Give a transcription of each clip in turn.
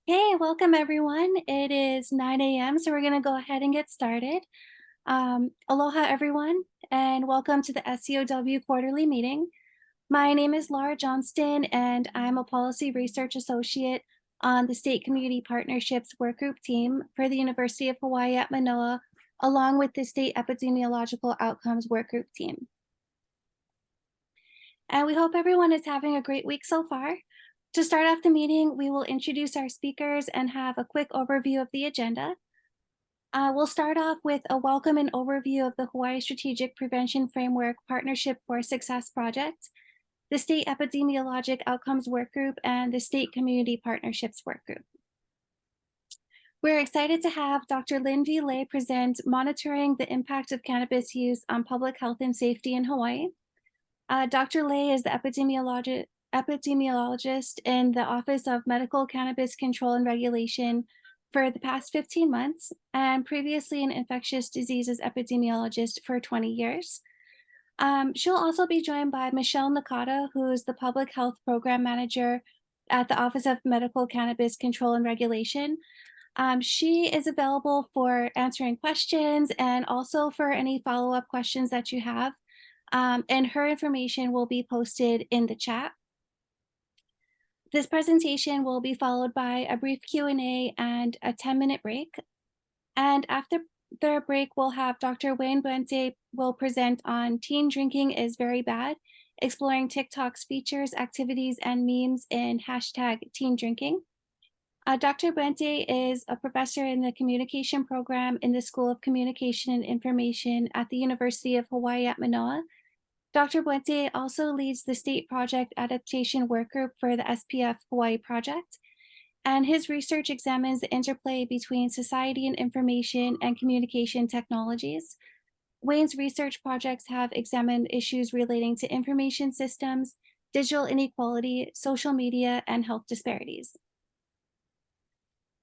Hey, welcome everyone. It is 9 a.m., so we're going to go ahead and get started. Aloha everyone, and welcome to the SEOW quarterly meeting. My name is Laura Johnston, and I'm a Policy Research Associate on the State Community Partnerships Workgroup team for the University of Hawaii at Manoa, along with the State Epidemiological Outcomes Workgroup team. And we hope everyone is having a great week so far. To start off the meeting, we will introduce our speakers and have a quick overview of the agenda. We'll start off with a welcome and overview of the Hawaii Strategic Prevention Framework Partnership for Success project, the State Epidemiologic Outcomes Workgroup, and the State Community Partnerships Workgroup. We're excited to have Dr. Lynn V. Lay present Monitoring the Impact of Cannabis Use on Public Health and Safety in Hawaii. Dr. Lay is the epidemiologist in the Office of Medical Cannabis Control and Regulation for the past 15 months, and previously an infectious diseases epidemiologist for 20 years. She'll also be joined by Michelle Nakata, who is the Public Health Program Manager at the Office of Medical Cannabis Control and Regulation. She is available for answering questions and also for any follow-up questions that you have. And her information will be posted in the chat. This presentation will be followed by a brief Q&A and a 10-minute break. And after the break, we'll have Dr. Wayne Buente will present on Teen Drinking is Very Bad, exploring TikTok's features, activities, and memes in #TeenDrinking. Dr. Buente is a professor in the communication program in the School of Communication and Information at the University of Hawaii at Manoa. Dr. Buente also leads the State Project Adaptation Workgroup for the SPF Hawaii project, and his research examines the interplay between society and information and communication technologies. Wayne's research projects have examined issues relating to information systems, digital inequality, social media, and health disparities.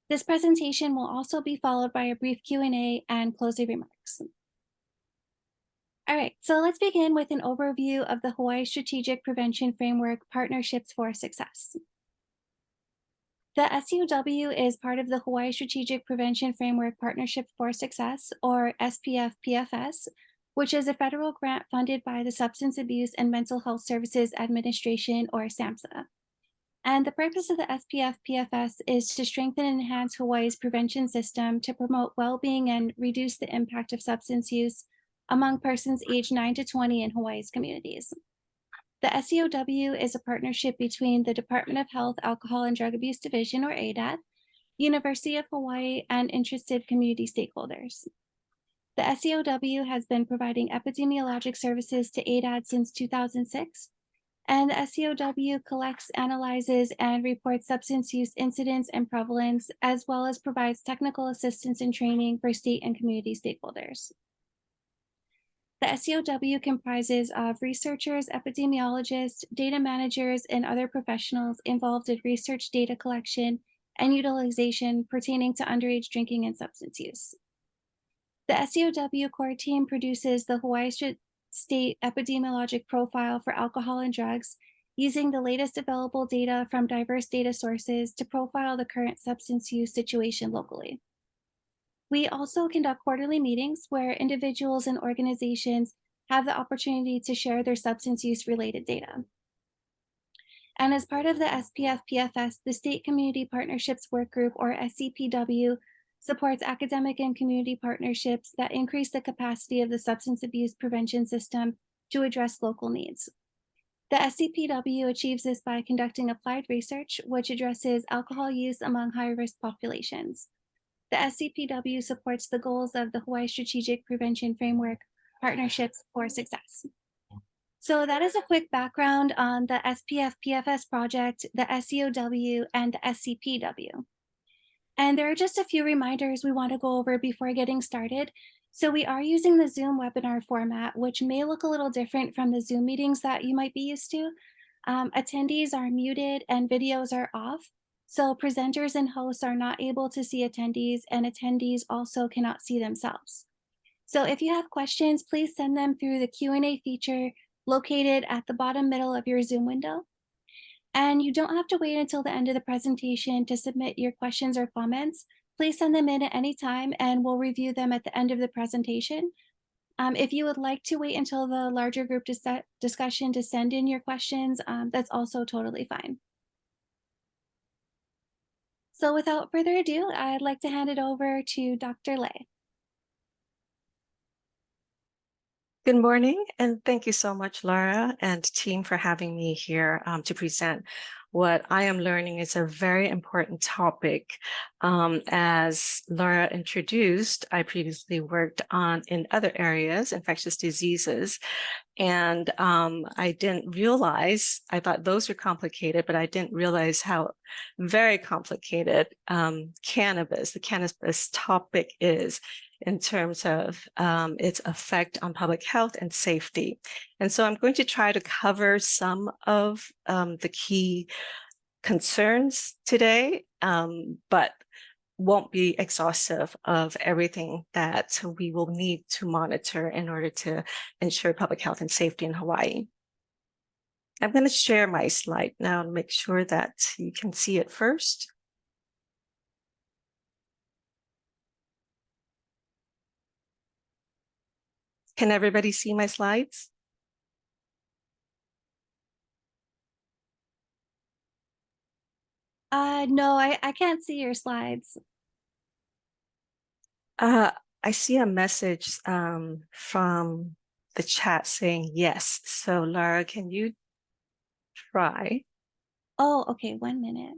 This presentation will also be followed by a brief Q&A and closing remarks. All right, so let's begin with an overview of the Hawaii Strategic Prevention Framework Partnerships for Success. The SEOW is part of the Hawaii Strategic Prevention Framework Partnership for Success, or SPF-PFS, which is a federal grant funded by the Substance Abuse and Mental Health Services Administration, or SAMHSA. And the purpose of the SPF-PFS is to strengthen and enhance Hawaii's prevention system to promote well-being and reduce the impact of substance use among persons aged 9 to 20 in Hawaii's communities. The SEOW is a partnership between the Department of Health, Alcohol, and Drug Abuse Division, or ADAD, University of Hawaii, and interested community stakeholders. The SEOW has been providing epidemiologic services to ADAD since 2006, and the SEOW collects, analyzes, and reports substance use incidents and prevalence, as well as provides technical assistance and training for state and community stakeholders. The SEOW comprises of researchers, epidemiologists, data managers, and other professionals involved in research data collection and utilization pertaining to underage drinking and substance use. The SEOW core team produces the Hawaii State Epidemiologic Profile for Alcohol and Drugs, using the latest available data from diverse data sources to profile the current substance use situation locally. We also conduct quarterly meetings where individuals and organizations have the opportunity to share their substance use related data. And as part of the SPF-PFS, the State Community Partnerships Workgroup, or SCPW, supports academic and community partnerships that increase the capacity of the substance abuse prevention system to address local needs. The SCPW achieves this by conducting applied research, which addresses alcohol use among high-risk populations. The SCPW supports the goals of the Hawaii Strategic Prevention Framework Partnerships for Success. So that is a quick background on the SPF-PFS project, the SEOW, and the SCPW. And there are just a few reminders we want to go over before getting started. So we are using the Zoom webinar format, which may look a little different from the Zoom meetings that you might be used to. Attendees are muted and videos are off. So presenters and hosts are not able to see attendees, and attendees also cannot see themselves. So if you have questions, please send them through the Q&A feature located at the bottom middle of your Zoom window. And you don't have to wait until the end of the presentation to submit your questions or comments. Please send them in at any time and we'll review them at the end of the presentation. If you would like to wait until the larger group discussion to send in your questions, that's also totally fine. So without further ado, I'd like to hand it over to Dr. Lay. Good morning, and thank you so much, Laura and team, for having me here to present. What I am learning is a very important topic. As Laura introduced, I previously worked in other areas, infectious diseases, and I didn't realize, I thought those were complicated, but I didn't realize how very complicated the cannabis topic is in terms of its effect on public health and safety. And so I'm going to try to cover some of the key concerns today, but won't be exhaustive of everything that we will need to monitor in order to ensure public health and safety in Hawaii. I'm going to share my slide now and make sure that you can see it first. Can everybody see my slides? No, I can't see your slides. I see a message from the chat saying yes. So Laura, can you try? Oh, okay, 1 minute.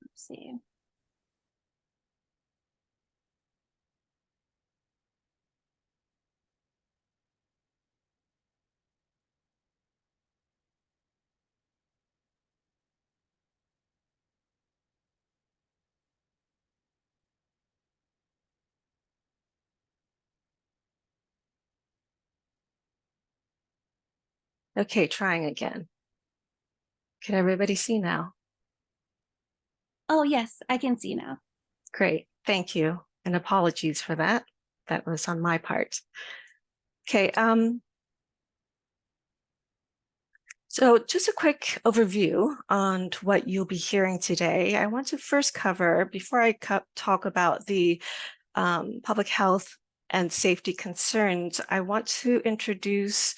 Let's see. Okay, trying again. Can everybody see now? Oh, yes, I can see now. Great, thank you. And apologies for that. That was on my part. Okay, so just a quick overview on what you'll be hearing today. I want to first cover, before I talk about the public health and safety concerns, I want to introduce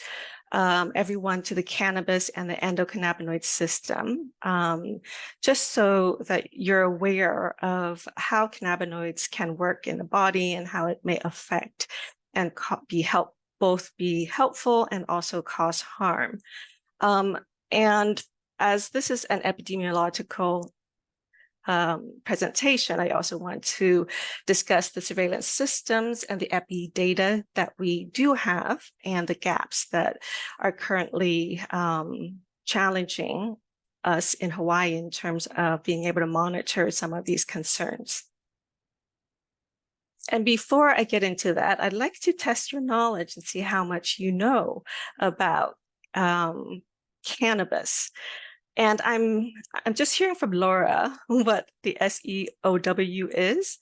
everyone to the cannabis and the endocannabinoid system, just so that you're aware of how cannabinoids can work in the body and how it may affect and both be helpful and also cause harm. And as this is an epidemiological presentation, I also want to discuss the surveillance systems and the epi data that we do have and the gaps that are currently challenging us in Hawaii in terms of being able to monitor some of these concerns. And before I get into that, I'd like to test your knowledge and see how much you know about cannabis. And I'm just hearing from Laura what the SEOW is,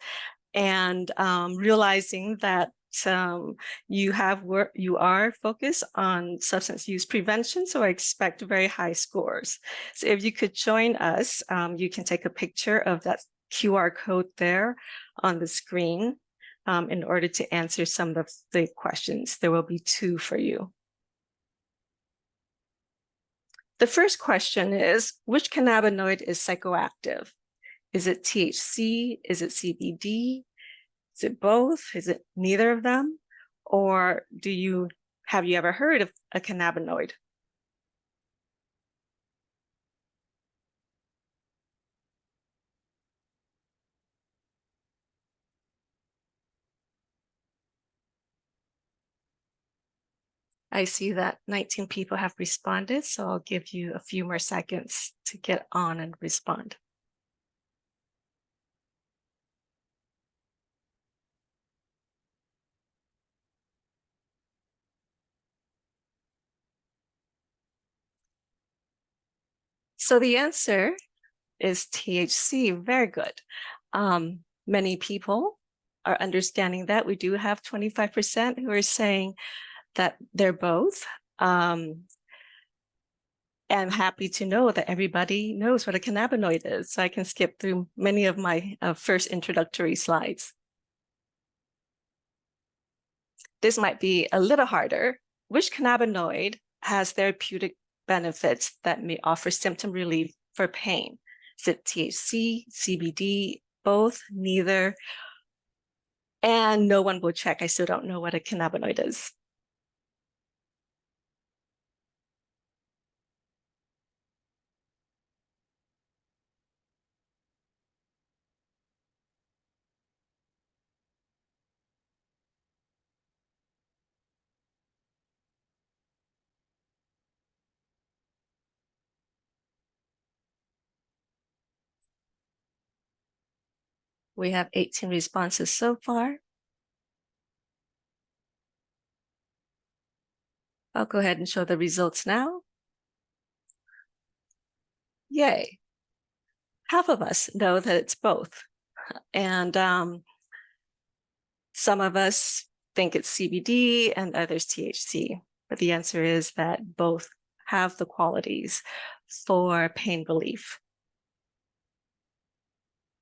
and realizing that you are focused on substance use prevention, so I expect very high scores. So if you could join us, you can take a picture of that QR code there on the screen in order to answer some of the questions. There will be 2 for you. The first question is, which cannabinoid is psychoactive? Is it THC? Is it CBD? Is it both? Is it neither of them? Or have you ever heard of a cannabinoid? I see that 19 people have responded, so I'll give you a few more seconds to get on and respond. So the answer is THC. Very good. Many people are understanding that. We do have 25% who are saying that they're both. am happy to know that everybody knows what a cannabinoid is, so I can skip through many of my first introductory slides. This might be a little harder. Which cannabinoid has therapeutic benefits that may offer symptom relief for pain? Is it THC, CBD, both, neither? And no one will check. I still don't know what a cannabinoid is. We have 18 responses so far. I'll go ahead and show the results now. Yay. Half of us know that it's both. And some of us think it's CBD and others THC. But the answer is that both have the qualities for pain relief.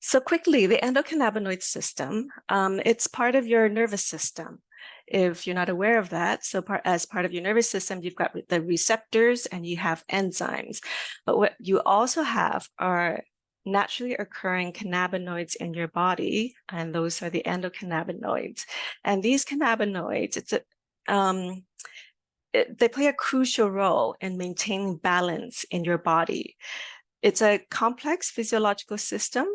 So quickly, the endocannabinoid system, it's part of your nervous system. If you're not aware of that, so as part of your nervous system, you've got the receptors and you have enzymes. But what you also have are naturally occurring cannabinoids in your body, and those are the endocannabinoids. And these cannabinoids, they play a crucial role in maintaining balance in your body. It's a complex physiological system,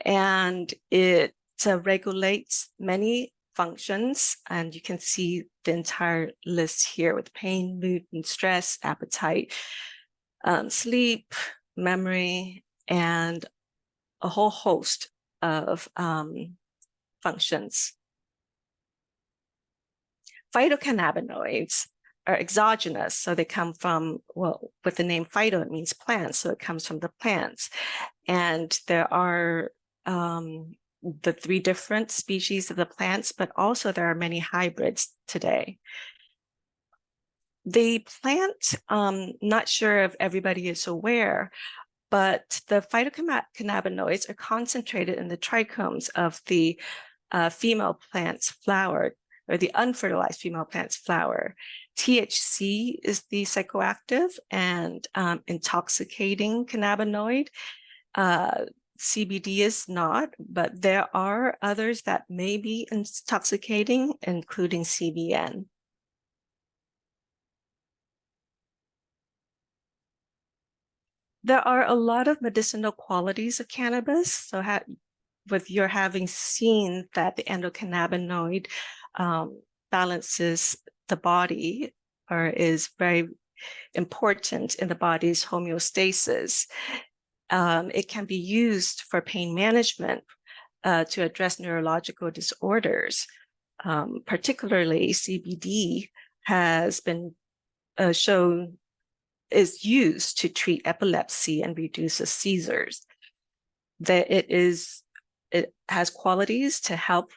and it regulates many functions. And you can see the entire list here with pain, mood and stress, appetite, sleep, memory, and a whole host of functions. Phytocannabinoids are exogenous, so they come from, well, with the name phyto, it means plants, so it comes from the plants. And there are the 3 different species of the plants, but also there are many hybrids today. The plant, not sure if everybody is aware, but the phytocannabinoids are concentrated in the trichomes of the female plant's flower, or the unfertilized female plant's flower. THC is the psychoactive and intoxicating cannabinoid. CBD is not, but there are others that may be intoxicating, including CBN. There are a lot of medicinal qualities of cannabis. So with your having seen that the endocannabinoid balances the body, or is very important in the body's homeostasis, it can be used for pain management to address neurological disorders. Particularly CBD has been shown is used to treat epilepsy and reduces seizures. That it has qualities to help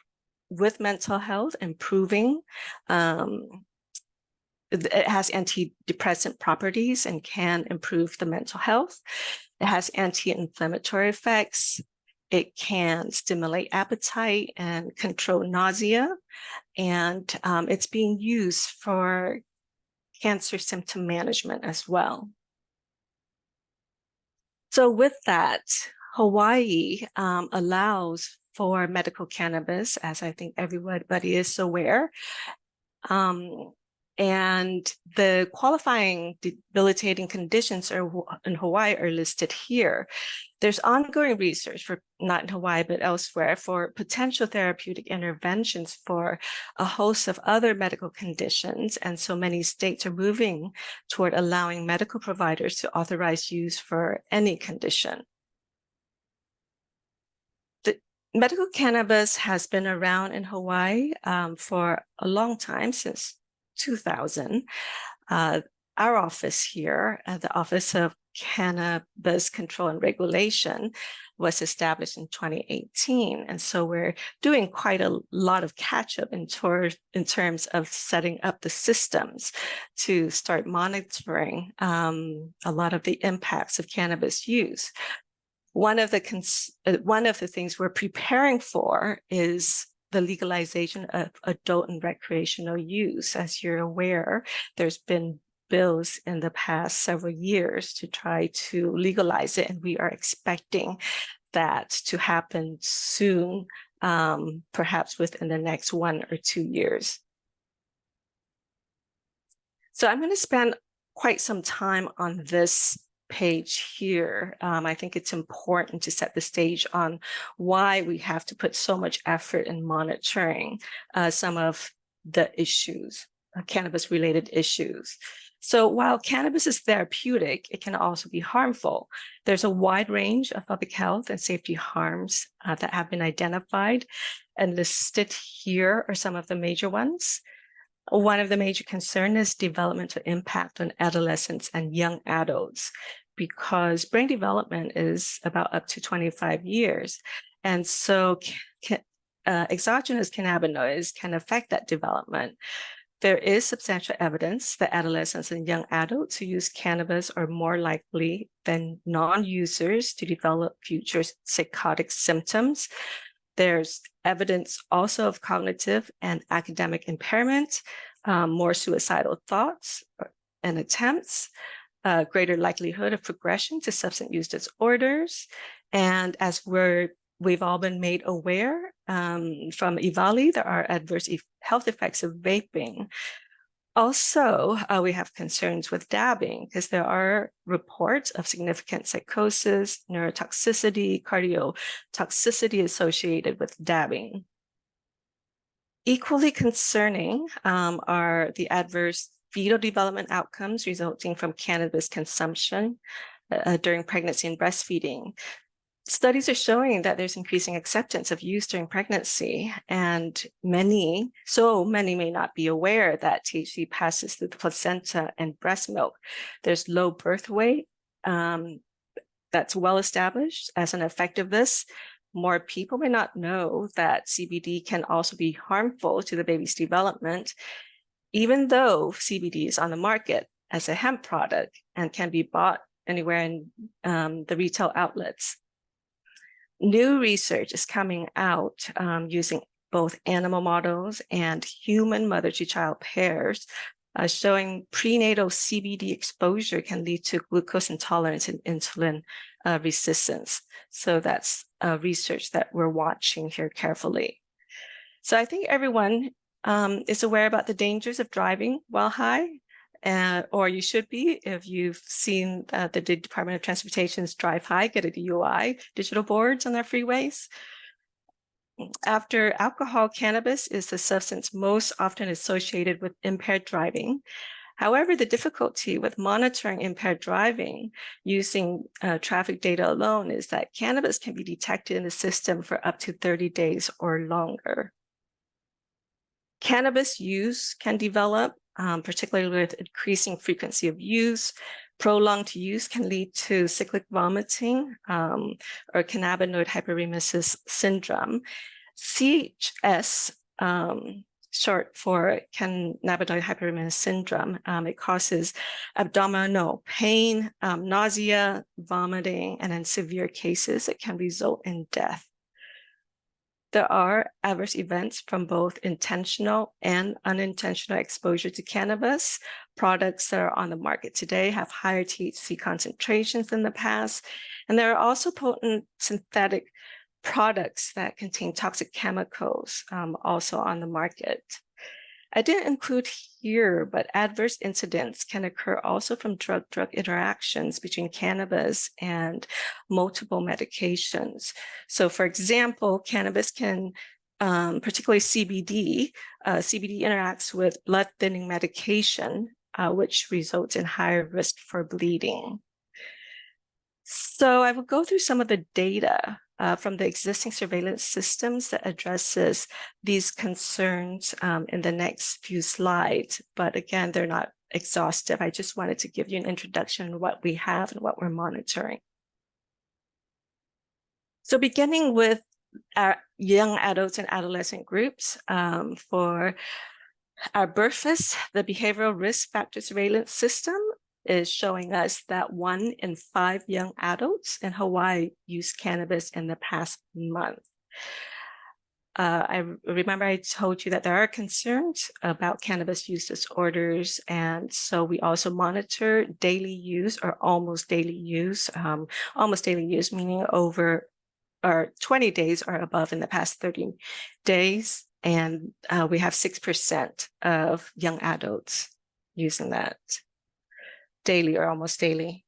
with mental health, improving. It has antidepressant properties and can improve the mental health. It has anti-inflammatory effects. It can stimulate appetite and control nausea. And it's being used for cancer symptom management as well. So with that, Hawaii allows for medical cannabis, as I think everybody is aware. And the qualifying debilitating conditions in Hawaii are listed here. There's ongoing research, for not in Hawaii, but elsewhere, for potential therapeutic interventions for a host of other medical conditions. And so many states are moving toward allowing medical providers to authorize use for any condition. The medical cannabis has been around in Hawaii for a long time, since 2000. Our office here, the Office of Cannabis Control and Regulation was established in 2018. And so we're doing quite a lot of catch-up in terms of setting up the systems to start monitoring a lot of the impacts of cannabis use. One of the things we're preparing for is the legalization of adult and recreational use. As you're aware, there's been bills in the past several years to try to legalize it, and we are expecting that to happen soon, perhaps within the next 1 or 2 years. So I'm going to spend quite some time on this page here. I think it's important to set the stage on why we have to put so much effort in monitoring some of the issues, cannabis-related issues. So while cannabis is therapeutic, it can also be harmful. There's a wide range of public health and safety harms that have been identified, and listed here are some of the major ones. One of the major concerns is developmental impact on adolescents and young adults, because brain development is about up to 25 years. And so exogenous cannabinoids can affect that development. There is substantial evidence that adolescents and young adults who use cannabis are more likely than non-users to develop future psychotic symptoms. There's evidence also of cognitive and academic impairment, more suicidal thoughts and attempts, greater likelihood of progression to substance use disorders. And as we've all been made aware from EVALI, there are adverse health effects of vaping. Also, we have concerns with dabbing, because there are reports of significant psychosis, neurotoxicity, cardiotoxicity associated with dabbing. Equally concerning are the adverse fetal development outcomes resulting from cannabis consumption during pregnancy and breastfeeding. Studies are showing that there's increasing acceptance of use during pregnancy, and many may not be aware that THC passes through the placenta and breast milk. There's low birth weight that's well established as an effect of this. More people may not know that CBD can also be harmful to the baby's development, even though CBD is on the market as a hemp product and can be bought anywhere in the retail outlets. New research is coming out using both animal models and human mother-to-child pairs, showing prenatal CBD exposure can lead to glucose intolerance and insulin resistance. So that's research that we're watching here carefully. So I think everyone is aware about the dangers of driving while high, or you should be if you've seen the Department of Transportation's Drive High, Get a DUI digital boards on their freeways. After alcohol, cannabis is the substance most often associated with impaired driving. However, the difficulty with monitoring impaired driving using traffic data alone is that cannabis can be detected in the system for up to 30 days or longer. Cannabis use can develop, particularly with increasing frequency of use. Prolonged use can lead to cyclic vomiting or cannabinoid hyperemesis syndrome. CHS, short for cannabinoid hyperemesis syndrome, it causes abdominal pain, nausea, vomiting, and in severe cases, it can result in death. There are adverse events from both intentional and unintentional exposure to cannabis. Products that are on the market today have higher THC concentrations than the past. And there are also potent synthetic products that contain toxic chemicals also on the market. I didn't include here, but adverse incidents can occur also from drug-drug interactions between cannabis and multiple medications. So for example, cannabis can, particularly CBD, CBD interacts with blood thinning medication, which results in higher risk for bleeding. So I will go through some of the data from the existing surveillance systems that addresses these concerns in the next few slides. But again, they're not exhaustive. I just wanted to give you an introduction of what we have and what we're monitoring. So beginning with our young adults and adolescent groups, for our BRFIS, the Behavioral Risk Factor Surveillance System, is showing us that 1 in 5 young adults in Hawaii used cannabis in the past month. I remember I told you that there are concerns about cannabis use disorders, and so we also monitor daily use or almost daily use. Almost daily use meaning over or 20 days or above in the past 30 days, and we have 6% of young adults using that daily or almost daily.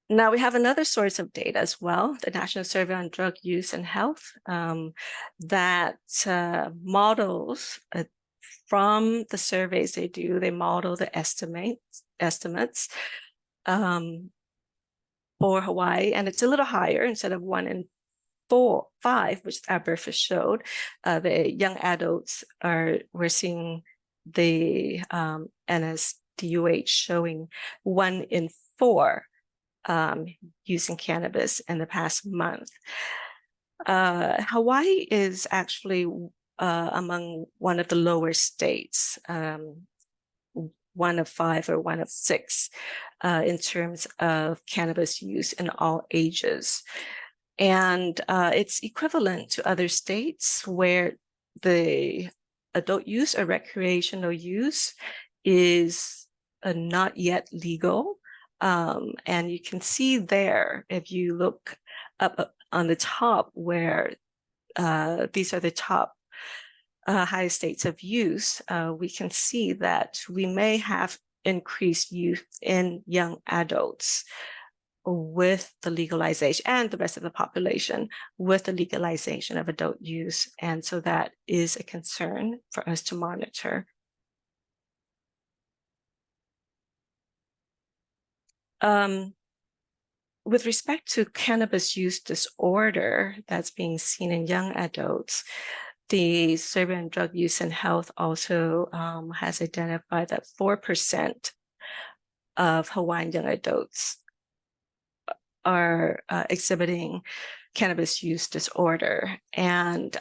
Now we have another source of data as well, the National Survey on Drug Use and Health, that models from the surveys they do, they model the estimates for Hawaii, and it's a little higher. Instead of 1 in 5, which our BRFIS showed, the young adults we're seeing the NSDUH showing 1 in 4 using cannabis in the past month. Hawaii is actually among one of the lower states, 1 of 5 or 1 of 6 in terms of cannabis use in all ages. And it's equivalent to other states where the adult use or recreational use is not yet legal. And you can see there, if you look up on the top, where these are the top highest states of use, we can see that we may have increased use in young adults with the legalization, and the rest of the population with the legalization of adult use. And so that is a concern for us to monitor. With respect to cannabis use disorder that's being seen in young adults, the Survey on Drug Use and Health also has identified that 4% of Hawaiian young adults are exhibiting cannabis use disorder. And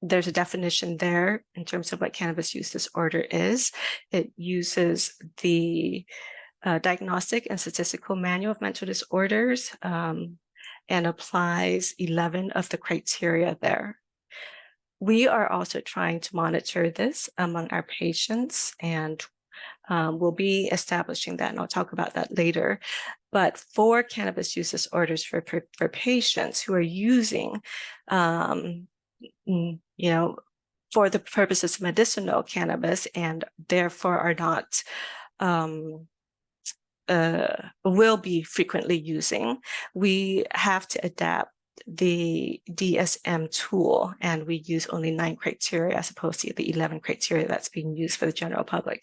there's a definition there in terms of what cannabis use disorder is. It uses the Diagnostic and Statistical Manual of Mental Disorders and applies 11 of the criteria there. We are also trying to monitor this among our patients, and we'll be establishing that, and I'll talk about that later. But for cannabis use disorders for patients who are using, for the purposes of medicinal cannabis and therefore are not, will be frequently using, we have to adapt the DSM tool, and we use only 9 criteria as opposed to the 11 criteria that's being used for the general public.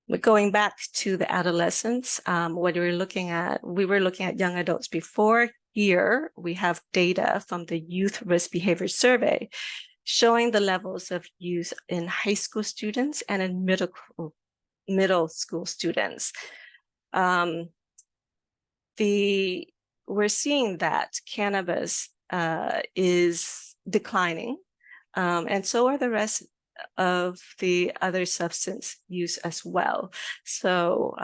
But going back to the adolescents, what we were looking at young adults before. Here we have data from the Youth Risk Behavior Survey showing the levels of use in high school students and in middle school students. We're seeing that cannabis is declining, and so are the rest of the other substance use as well. So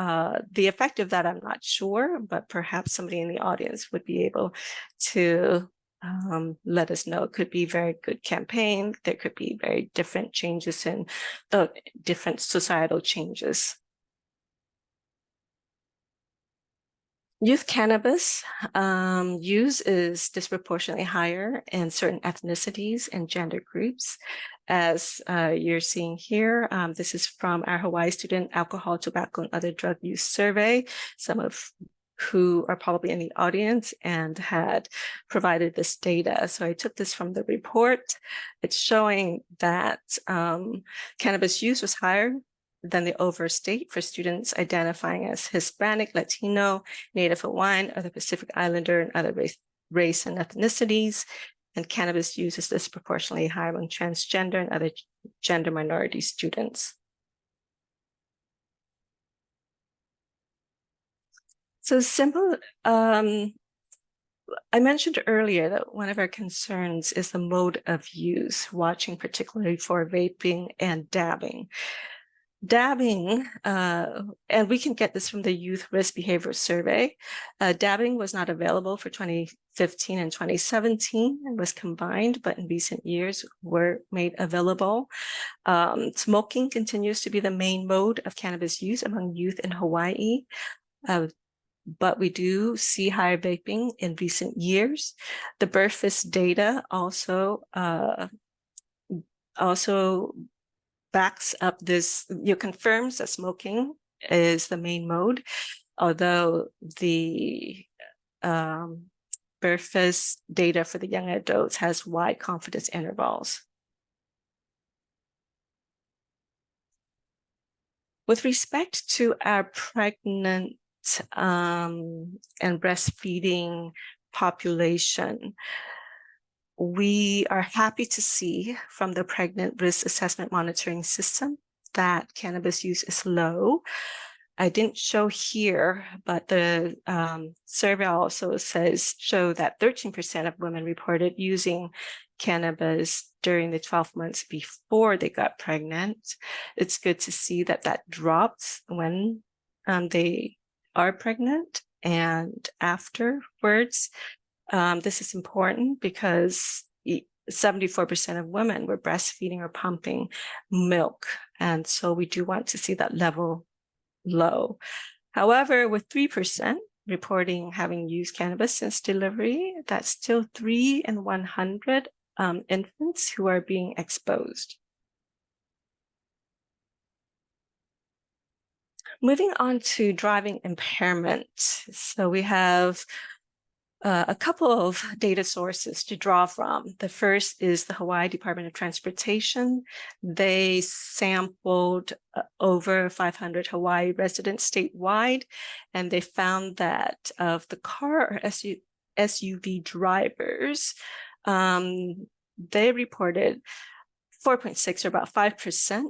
the effect of that, I'm not sure, but perhaps somebody in the audience would be able to let us know. It could be a very good campaign. There could be very different changes in the different societal changes. Youth cannabis use is disproportionately higher in certain ethnicities and gender groups. As you're seeing here, this is from our Hawaii Student Alcohol, Tobacco, and Other Drug Use Survey, some of who are probably in the audience and had provided this data. So I took this from the report. It's showing that cannabis use was higher than the overall state for students identifying as Hispanic, Latino, Native Hawaiian, other Pacific Islander, and other race and ethnicities. and cannabis use is disproportionately high among transgender and other gender minority students. So simple, I mentioned earlier that one of our concerns is the mode of use, watching particularly for vaping and dabbing. Dabbing, and we can get this from the Youth Risk Behavior Survey. Dabbing was not available for 2015 and 2017 and was combined, but in recent years were made available. Smoking continues to be the main mode of cannabis use among youth in Hawaii. But we do see higher vaping in recent years. The Burfist data also backs up this, confirms that smoking is the main mode, although the Burfist data for the young adults has wide confidence intervals. With respect to our pregnant and breastfeeding population, we are happy to see from the Pregnant Risk Assessment Monitoring System that cannabis use is low. I didn't show here, but the survey also show that 13% of women reported using cannabis during the 12 months before they got pregnant. It's good to see that that drops when they are pregnant and afterwards. This is important because 74% of women were breastfeeding or pumping milk. And so we do want to see that level low. However, with 3% reporting having used cannabis since delivery, that's still 3 in 100 infants who are being exposed. Moving on to driving impairment. So we have a couple of data sources to draw from. The first is the Hawaii Department of Transportation. They sampled over 500 Hawaii residents statewide, and they found that of the car or SUV drivers, they reported 4.6 or about 5%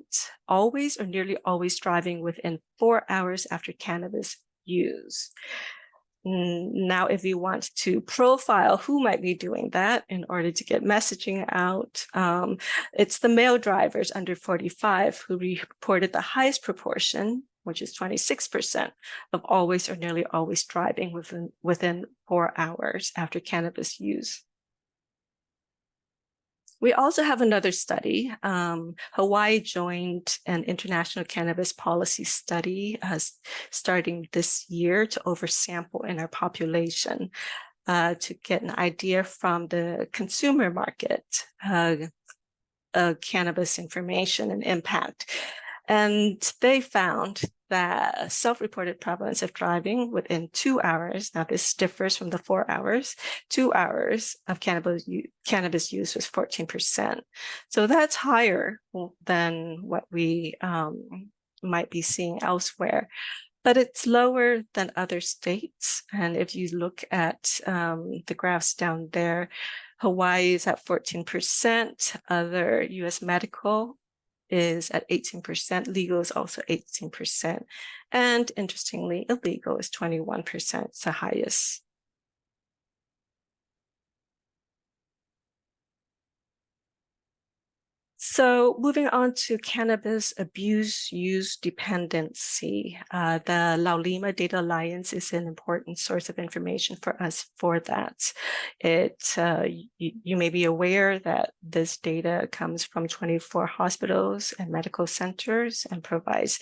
always or nearly always driving within 4 hours after cannabis use. Now, if you want to profile who might be doing that in order to get messaging out, it's the male drivers under 45 who reported the highest proportion, which is 26% of always or nearly always driving within 4 hours after cannabis use. We also have another study. Hawaii joined an international cannabis policy study starting this year to oversample in our population to get an idea from the consumer market, cannabis information and impact. And they found that self-reported prevalence of driving within 2 hours, now this differs from the 4 hours, 2 hours of cannabis use was 14%. So that's higher than what we might be seeing elsewhere, but it's lower than other states. And if you look at the graphs down there, Hawaii is at 14%, other US medical is at 18%, legal is also 18%, and interestingly, illegal is 21%, it's the highest. So moving on to cannabis abuse use dependency, the Laulima Data Alliance is an important source of information for us for that. You may be aware that this data comes from 24 hospitals and medical centers and provides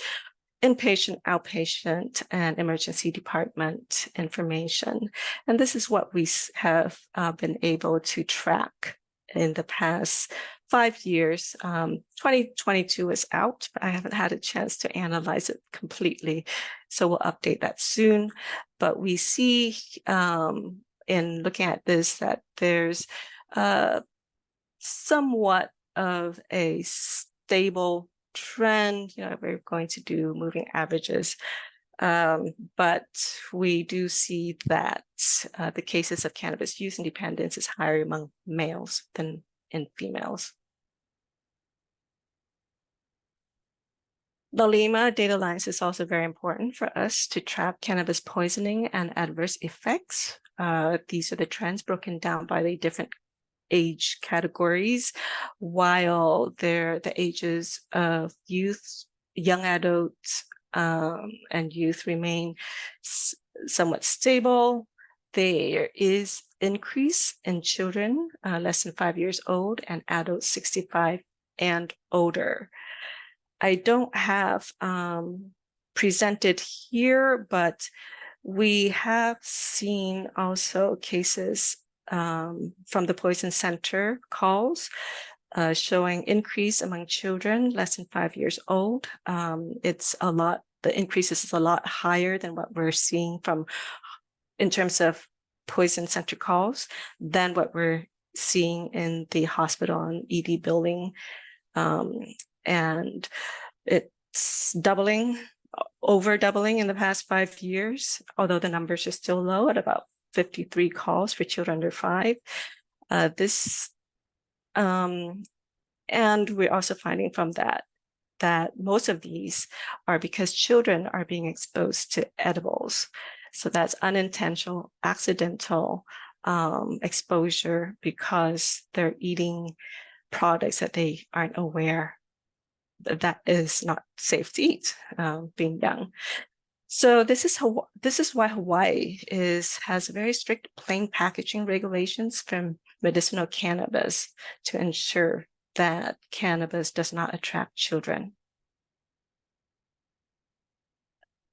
inpatient, outpatient, and emergency department information. And this is what we have been able to track in the past 5 years. 2022 is out, but I haven't had a chance to analyze it completely. So we'll update that soon. But we see in looking at this that there's somewhat of a stable trend. We're going to do moving averages But we do see that the cases of cannabis use and dependence is higher among males than in females. The LIMA data lines is also very important for us to track cannabis poisoning and adverse effects. These are the trends broken down by the different age categories, while the ages of youth, young adults, and youth remain somewhat stable. There is increase in children less than 5 years old and adults 65 and older. I don't have presented here, but we have seen also cases from the Poison Center calls showing increase among children less than 5 years old. It's a lot, the increases is a lot higher than what we're seeing from in terms of Poison Center calls than what we're seeing in the hospital and ED billing. And it's over doubling in the past 5 years, although the numbers are still low at about 53 calls for children under 5. And we're also finding from that most of these are because children are being exposed to edibles. So that's unintentional, accidental exposure because they're eating products that they aren't aware that is not safe to eat being young. So this is why Hawaii has very strict plain packaging regulations from medicinal cannabis to ensure that cannabis does not attract children.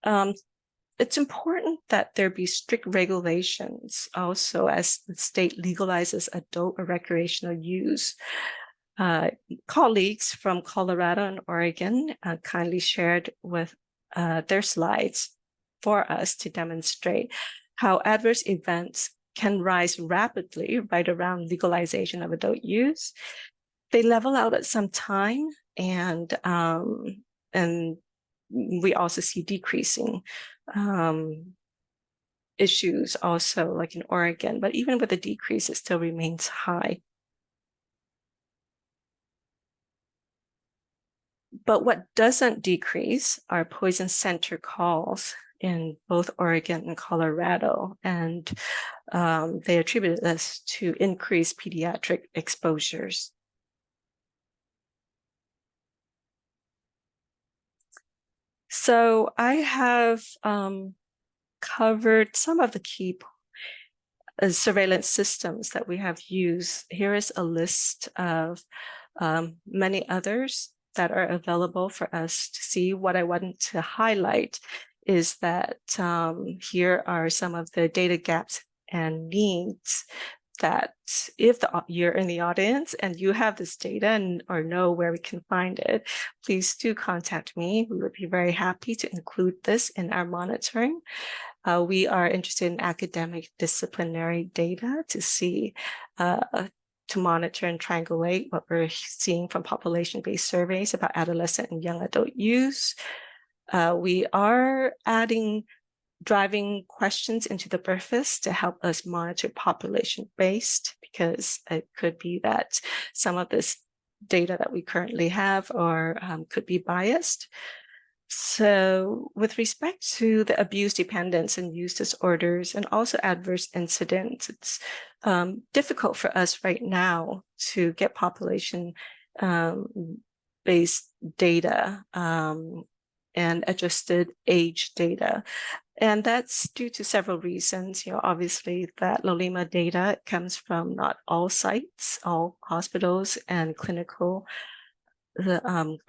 It's important that there be strict regulations also as the state legalizes adult or recreational use. Colleagues from Colorado and Oregon kindly shared with their slides for us to demonstrate how adverse events can rise rapidly right around legalization of adult use. They level out at some time, and we also see decreasing issues also, like in Oregon, but even with the decrease, it still remains high. But what doesn't decrease are poison center calls in both Oregon and Colorado, and they attributed this to increased pediatric exposures. So I have covered some of the key surveillance systems that we have used. Here is a list of many others that are available for us to see. What I want to highlight is that here are some of the data gaps and needs that if you're in the audience and you have this data or know where we can find it, please do contact me. We would be very happy to include this in our monitoring. We are interested in academic disciplinary data to see, to monitor and triangulate what we're seeing from population-based surveys about adolescent and young adult use. We are adding driving questions into the purpose to help us monitor population-based, because it could be that some of this data that we currently have or could be biased. So with respect to the abuse, dependence, and use disorders, and also adverse incidents, it's difficult for us right now to get population based data and adjusted age data. And that's due to several reasons. Obviously that LOLIMA data comes from not all sites, all hospitals and clinical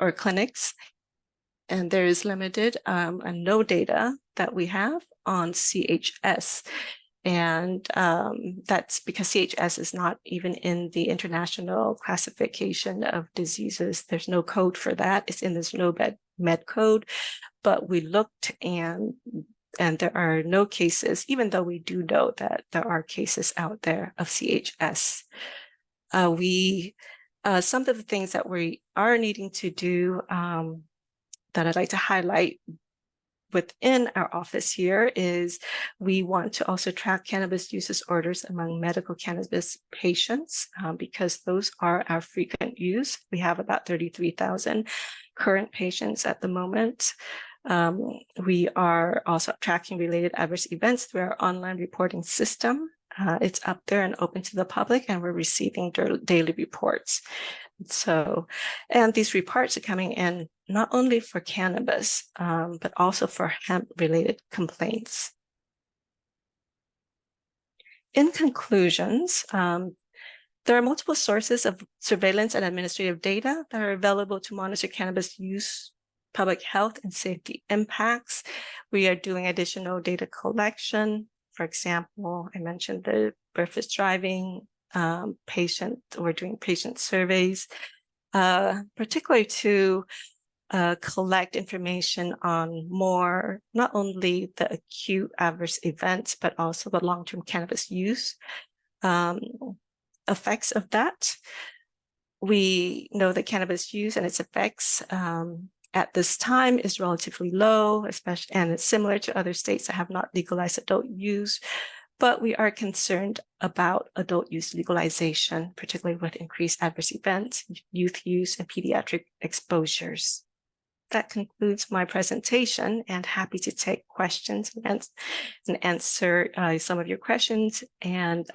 or clinics. And there is limited and no data that we have on CHS. And that's because CHS is not even in the international classification of diseases. There's no code for that. It's in this NOMED code. But we looked and there are no cases, even though we do know that there are cases out there of CHS. Some of the things that we are needing to do that I'd like to highlight within our office here is we want to also track cannabis use orders among medical cannabis patients because those are our frequent use. We have about 33,000 current patients at the moment. We are also tracking related adverse events through our online reporting system. It's up there and open to the public, and we're receiving daily reports. So, and these reports are coming in not only for cannabis, but also for hemp-related complaints. In conclusions, there are multiple sources of surveillance and administrative data that are available to monitor cannabis use, public health, and safety impacts. We are doing additional data collection. For example, I mentioned the breathless driving patient. We're doing patient surveys, particularly to collect information on more, not only the acute adverse events, but also the long-term cannabis use effects of that. We know that cannabis use and its effects at this time is relatively low, especially, and it's similar to other states that have not legalized adult use. But we are concerned about adult use legalization, particularly with increased adverse events, youth use, and pediatric exposures. That concludes my presentation, and happy to take questions and answer some of your questions. And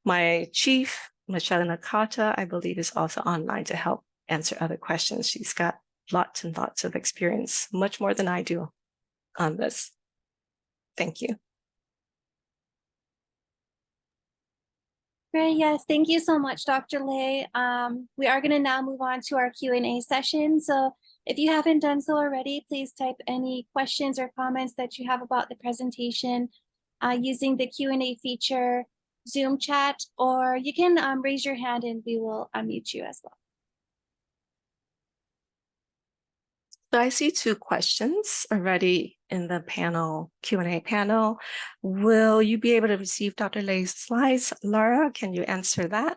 my chief, Michelle Nakata, I believe is also online to help answer other questions. She's got lots and lots of experience, much more than I do on this. Thank you. Great, yes, thank you so much, Dr. Lay. We are going to now move on to our Q&A session. So if you haven't done so already, please type any questions or comments that you have about the presentation using the Q&A feature, Zoom chat, or you can raise your hand and we will unmute you as well. So I see two questions already in the panel, Q&A panel. Will you be able to receive Dr. Lay's slides? Laura, can you answer that?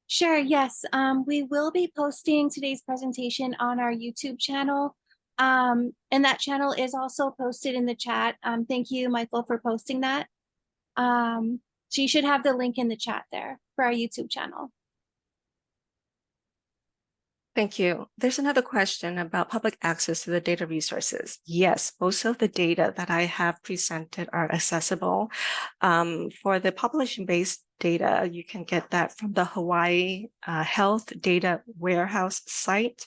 Sure, yes. We will be posting today's presentation on our YouTube channel. And that channel is also posted in the chat. Thank you, Michael, for posting that. So you should have the link in the chat there for our YouTube channel. Thank you. There's another question about public access to the data resources. Yes, most of the data that I have presented are accessible. For the population-based data, you can get that from the Hawaii Health Data Warehouse site.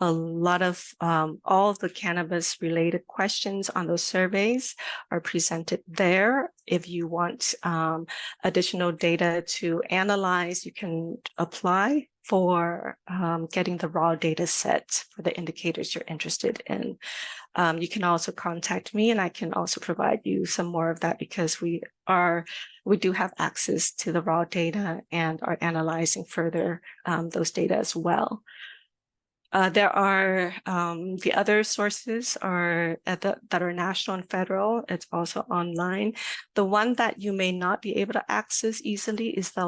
A lot of all the cannabis related questions on those surveys are presented there. If you want additional data to analyze, you can apply for getting the raw data set for the indicators you're interested in. You can also contact me, and I can also provide you some more of that, because we do have access to the raw data and are analyzing further those data as well. There are the other sources are that are national and federal. It's also online. The one that you may not be able to access easily is the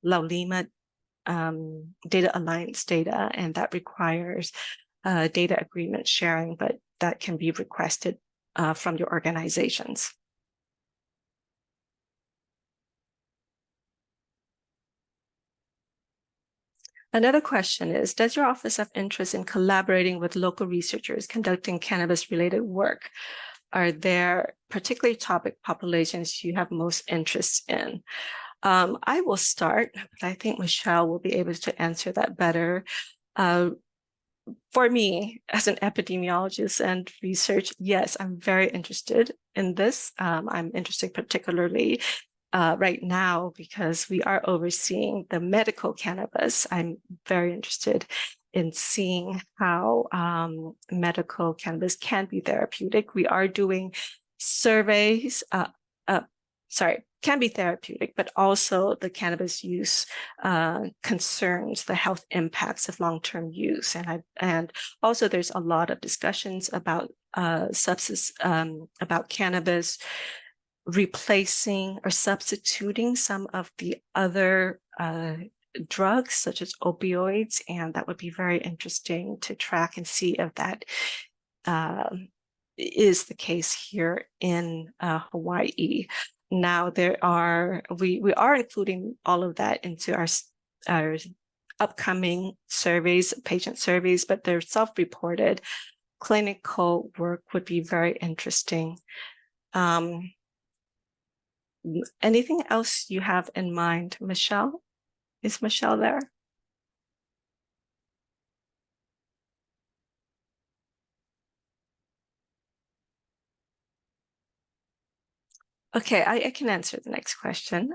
Laulima Data Alliance data, and that requires data agreement sharing, but that can be requested from your organizations. Another question is, does your office have interest in collaborating with local researchers conducting cannabis-related work? Are there particular topic populations you have most interest in? I will start, but I think Michelle will be able to answer that better. For me, as an epidemiologist and research, yes, I'm very interested in this. I'm interested particularly right now because we are overseeing the medical cannabis. I'm very interested in seeing how medical cannabis can be therapeutic. We are doing surveys, can be therapeutic, but also the cannabis use concerns the health impacts of long-term use. And also there's a lot of discussions about about cannabis replacing or substituting some of the other drugs such as opioids, and that would be very interesting to track and see if that is the case here in Hawaii. Now, we are including all of that into our upcoming surveys, patient surveys, but they're self-reported. Clinical work would be very interesting. Anything else you have in mind, Michelle? Is Michelle there? Okay, I can answer the next question.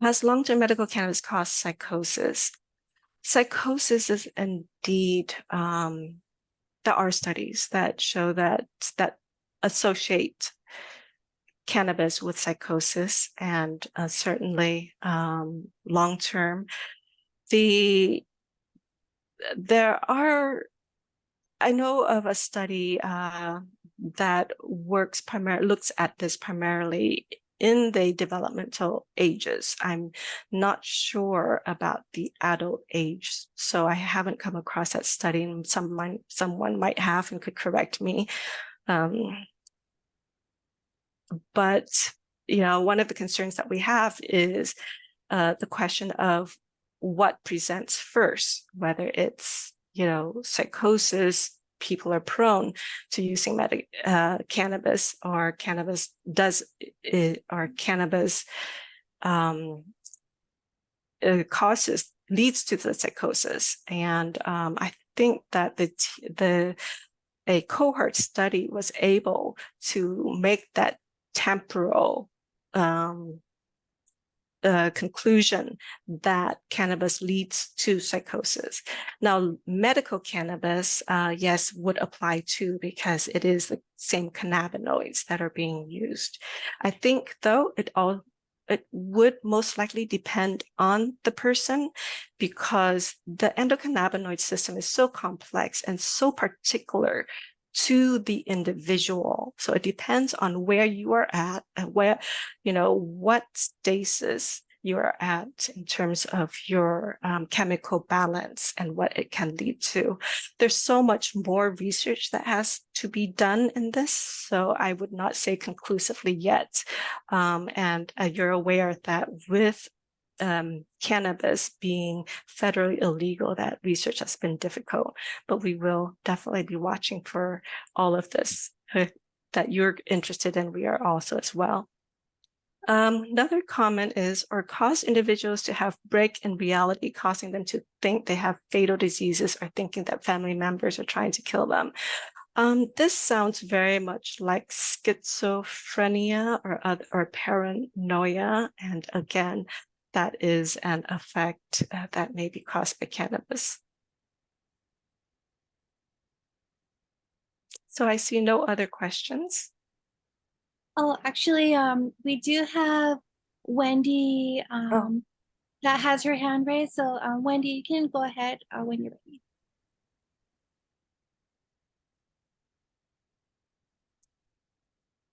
Has long-term medical cannabis caused psychosis? Psychosis is indeed, there are studies that show that associate cannabis with psychosis, and certainly long-term. I know of a study that looks at this primarily in the developmental ages. I'm not sure about the adult age, so I haven't come across that study, and someone might have and could correct me. But one of the concerns that we have is the question of what presents first, whether it's psychosis, people are prone to using cannabis, or cannabis leads to the psychosis. And I think that a cohort study was able to make that temporal conclusion that cannabis leads to psychosis. Now, medical cannabis, yes, would apply too, because it is the same cannabinoids that are being used. I think, though, it would most likely depend on the person, because the endocannabinoid system is so complex and so particular to the individual. So it depends on where you are at and what stasis you are at in terms of your chemical balance and what it can lead to. There's so much more research that has to be done in this, so I would not say conclusively yet. And you're aware that with cannabis being federally illegal, that research has been difficult, but we will definitely be watching for all of this that you're interested in. We are also as well. Another comment is, or cause individuals to have break in reality, causing them to think they have fatal diseases, or thinking that family members are trying to kill them. This sounds very much like schizophrenia or paranoia, and again, that is an effect that may be caused by cannabis. So I see no other questions. Oh, actually, we do have Wendy that has her hand raised. So Wendy, you can go ahead when you're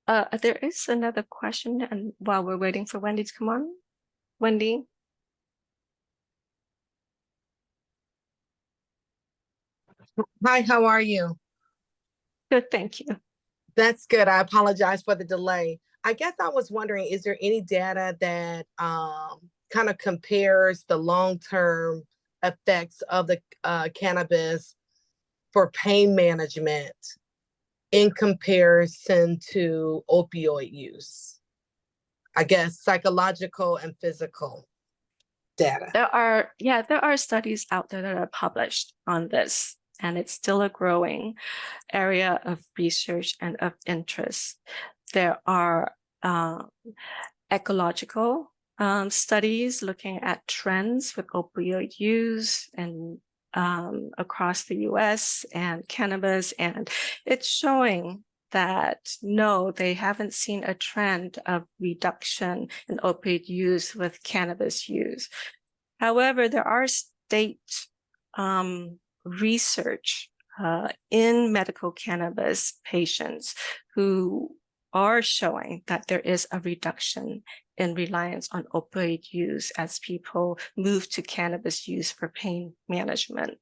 ready. There is another question, and while we're waiting for Wendy to come on, Wendy. Hi, how are you? Good, thank you. That's good. I apologize for the delay. I guess I was wondering, is there any data that kind of compares the long-term effects of the cannabis for pain management in comparison to opioid use? I guess psychological and physical data. There are studies out there that are published on this, and it's still a growing area of research and of interest. There are ecological studies looking at trends with opioid use and across the US and cannabis, and it's showing that no, they haven't seen a trend of reduction in opioid use with cannabis use. However, there are state research in medical cannabis patients who are showing that there is a reduction in reliance on opioid use as people move to cannabis use for pain management.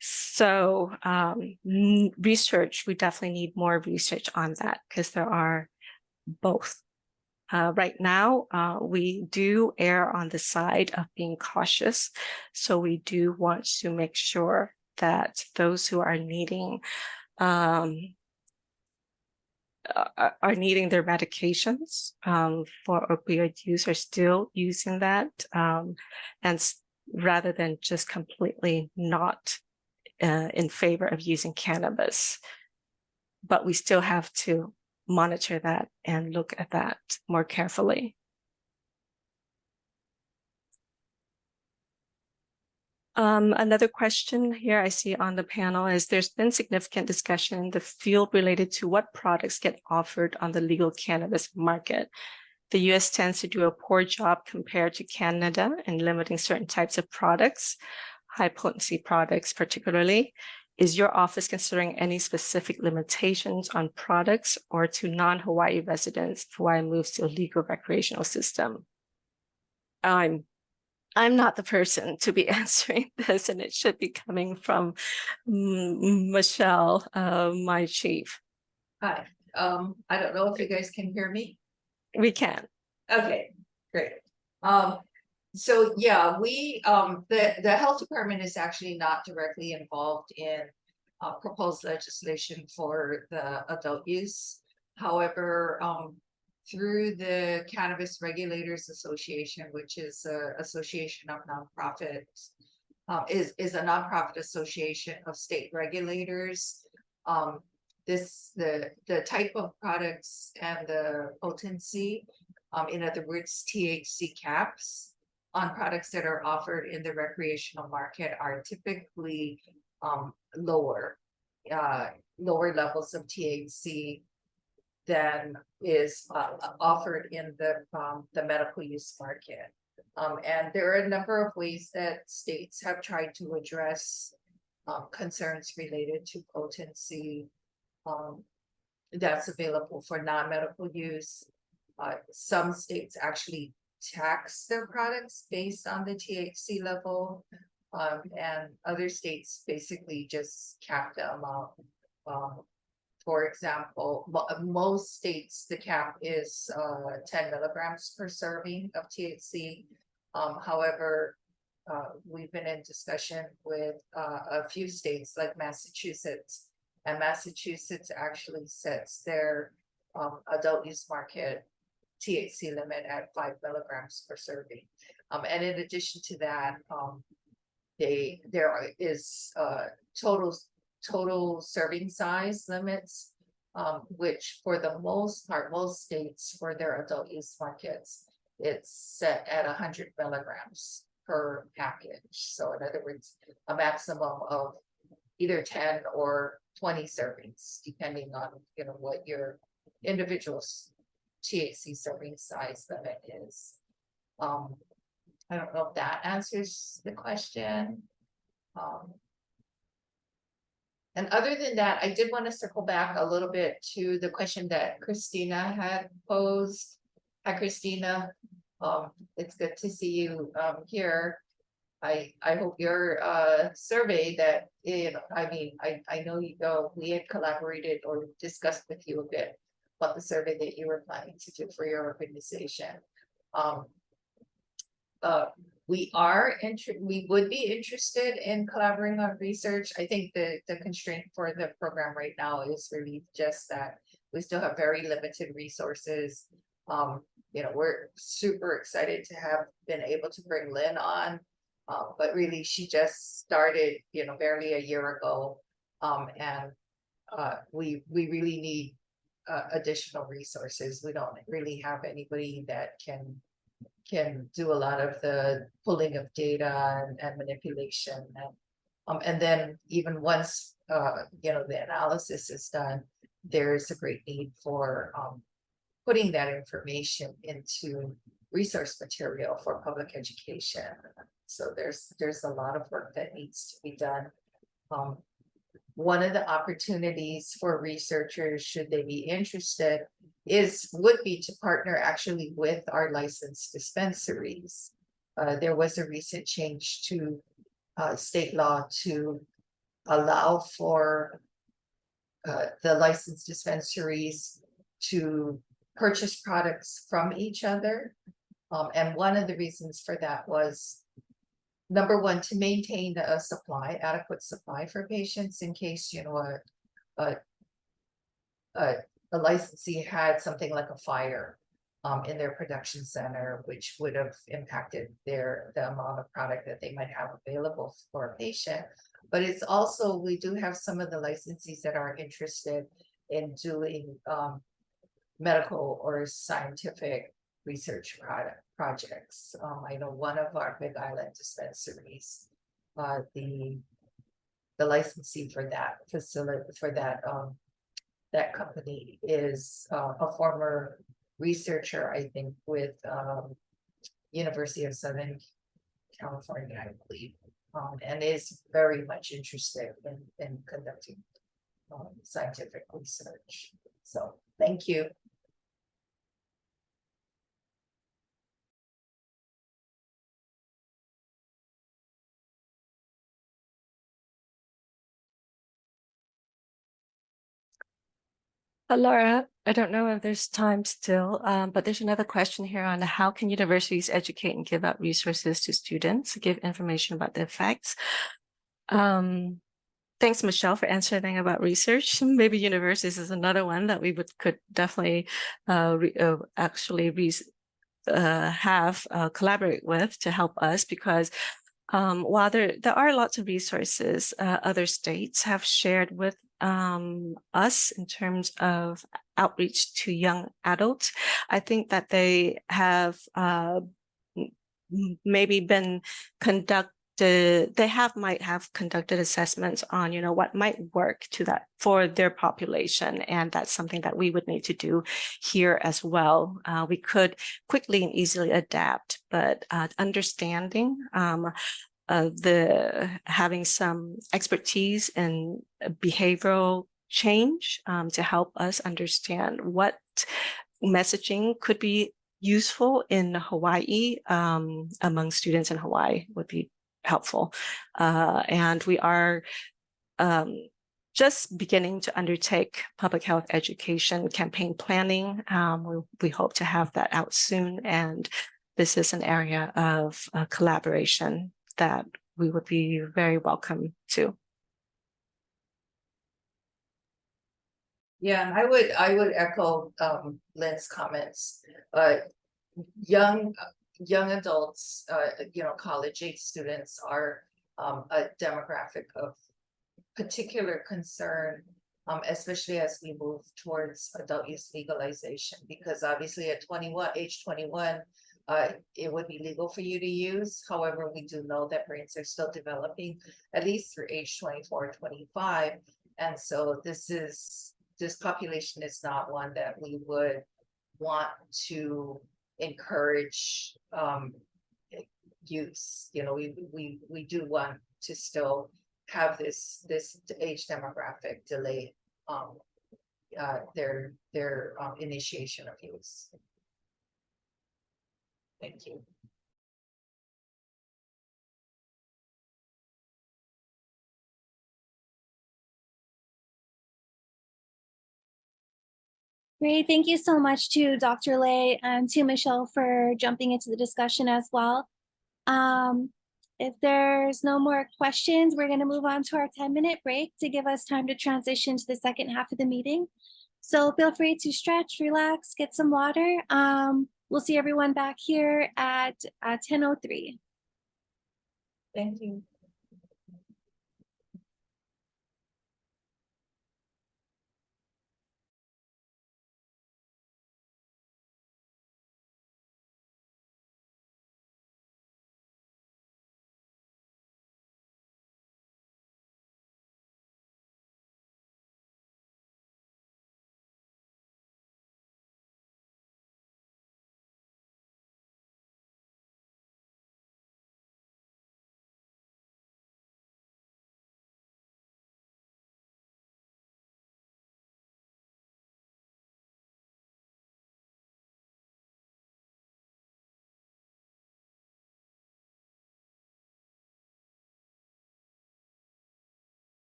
So research, we definitely need more research on that because there are both. Right now, we do err on the side of being cautious. So we do want to make sure that those who are needing their medications for opioid use are still using that, and rather than just completely not in favor of using cannabis. But we still have to monitor that and look at that more carefully. Another question here I see on the panel is there's been significant discussion in the field related to what products get offered on the legal cannabis market. The US tends to do a poor job compared to Canada in limiting certain types of products, high potency products particularly. Is your office considering any specific limitations on products or to non-Hawaii residents if Hawaii moves to a legal recreational system? I'm not the person to be answering this, and it should be coming from Michelle, my chief. Hi, I don't know if you guys can hear me. We can. Okay, great. So yeah, we, the health department is actually not directly involved in proposed legislation for the adult use. However, through the Cannabis Regulators Association, which is an association of nonprofits, is a nonprofit association of state regulators. The type of products and the potency, in other words, THC caps on products that are offered in the recreational market are typically lower levels of THC than is offered in the medical use market. And there are a number of ways that states have tried to address concerns related to potency that's available for non-medical use. Some states actually tax their products based on the THC level, and other states basically just cap the amount. For example, most states, the cap is 10 milligrams per serving of THC. However, we've been in discussion with a few states like Massachusetts, and Massachusetts actually sets their adult use market THC limit at 5 milligrams per serving. And in addition to that, there is total serving size limits, which for the most part, most states for their adult use markets, it's set at 100 milligrams per package. So in other words, a maximum of either 10 or 20 servings, depending on what your individual THC serving size limit is. I don't know if that answers the question. And other than that, I did want to circle back a little bit to the question that Christina had posed. Hi, Christina. It's good to see you here. I hope your survey that, I know we had collaborated or discussed with you a bit about the survey that you were planning to do for your organization. We would be interested in collaborating on research. I think the constraint for the program right now is really just that we still have very limited resources. We're super excited to have been able to bring Lynn on, but really she just started, barely a year ago, and we really need additional resources. We don't really have anybody that can do a lot of the pulling of data and manipulation, and then even once the analysis is done, there's a great need for putting that information into resource material for public education. So there's a lot of work that needs to be done. one of the opportunities for researchers, should they be interested, would be to partner actually with our licensed dispensaries. There was a recent change to state law to allow for the licensed dispensaries to purchase products from each other. And one of the reasons for that was, number one, to maintain a supply, adequate supply for patients in case, you know, a, a licensee had something like a fire in their production center, which would have impacted the amount of product that they might have available for a patient. But it's also, we do have some of the licensees that are interested in doing medical or scientific research projects. I know one of our Big Island dispensaries, the licensee for that facility, for that company is a former researcher, I think, with University of Southern California, I believe, and is very much interested in conducting scientific research. So thank you. Laura, I don't know if there's time still, but there's another question here on how can universities educate and give out resources to students, give information about the effects. Thanks, Michelle, for answering about research. Maybe universities is another one that we could definitely collaborate with to help us, because while there are lots of resources other states have shared with us in terms of outreach to young adults, I think that they have maybe been might have conducted assessments on, you know, what might work to that for their population. And that's something that we would need to do here as well. We could quickly and easily adapt, but understanding having some expertise in behavioral change to help us understand what messaging could be useful in Hawaii among students in Hawaii would be helpful. And we are just beginning to undertake public health education campaign planning. We hope to have that out soon. And this is an area of collaboration that we would be very welcome to. Yeah, and I would echo Lynn's comments. Young adults, you know, college-age students are a demographic of particular concern, especially as we move towards adult use legalization, because obviously at age 21, it would be legal for you to use. However, we do know that brains are still developing at least through age 24, 25. And so this population is not one that we would want to encourage use. You know, we do want to still have this age demographic delay their initiation of use. Thank you. Great. Thank you so much to Dr. Lay and to Michelle for jumping into the discussion as well. If there's no more questions, we're going to move on to our 10-minute break to give us time to transition to the second half of the meeting. So feel free to stretch, relax, get some water. We'll see everyone back here at 10:03. Thank you.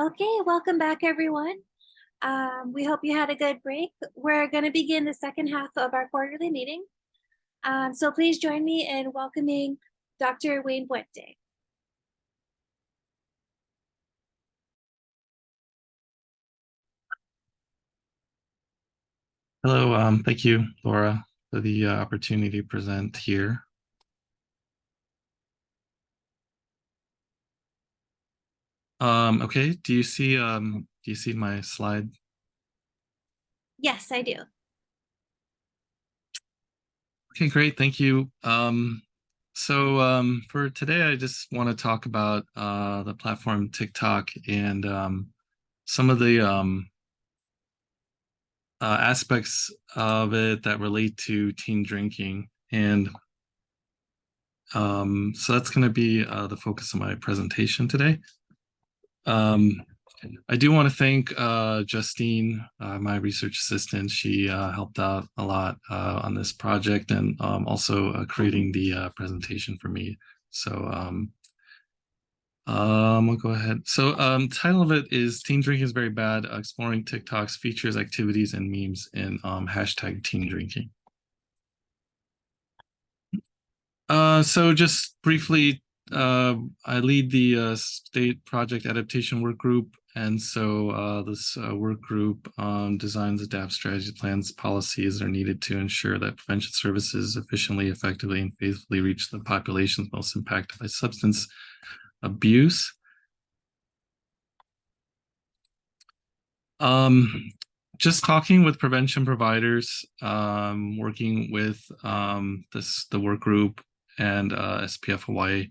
Okay, welcome back, everyone. We hope you had a good break. We're going to begin the second half of our quarterly meeting. So please join me in welcoming Dr. Wayne Puente. Hello, thank you, Laura, for the opportunity to present here. Okay, do you see my slide? Yes, I do. Okay, great, thank you. So for today, I just want to talk about the platform TikTok and some of the aspects of it that relate to teen drinking. And so that's going to be the focus of my presentation today. I do want to thank Justine, my research assistant. She helped out a lot on this project and also creating the presentation for me. So we'll go ahead. So title of it is Teen Drinking is Very Bad, Exploring TikTok's Features, Activities, and Memes in hashtag teen drinking. So just briefly, I lead the state project adaptation work group. And so this work group designs, adapts strategy plans, policies that are needed to ensure that prevention services efficiently, effectively, and faithfully reach the populations most impacted by substance abuse. Just talking with prevention providers, working with the work group and SPF Hawaii.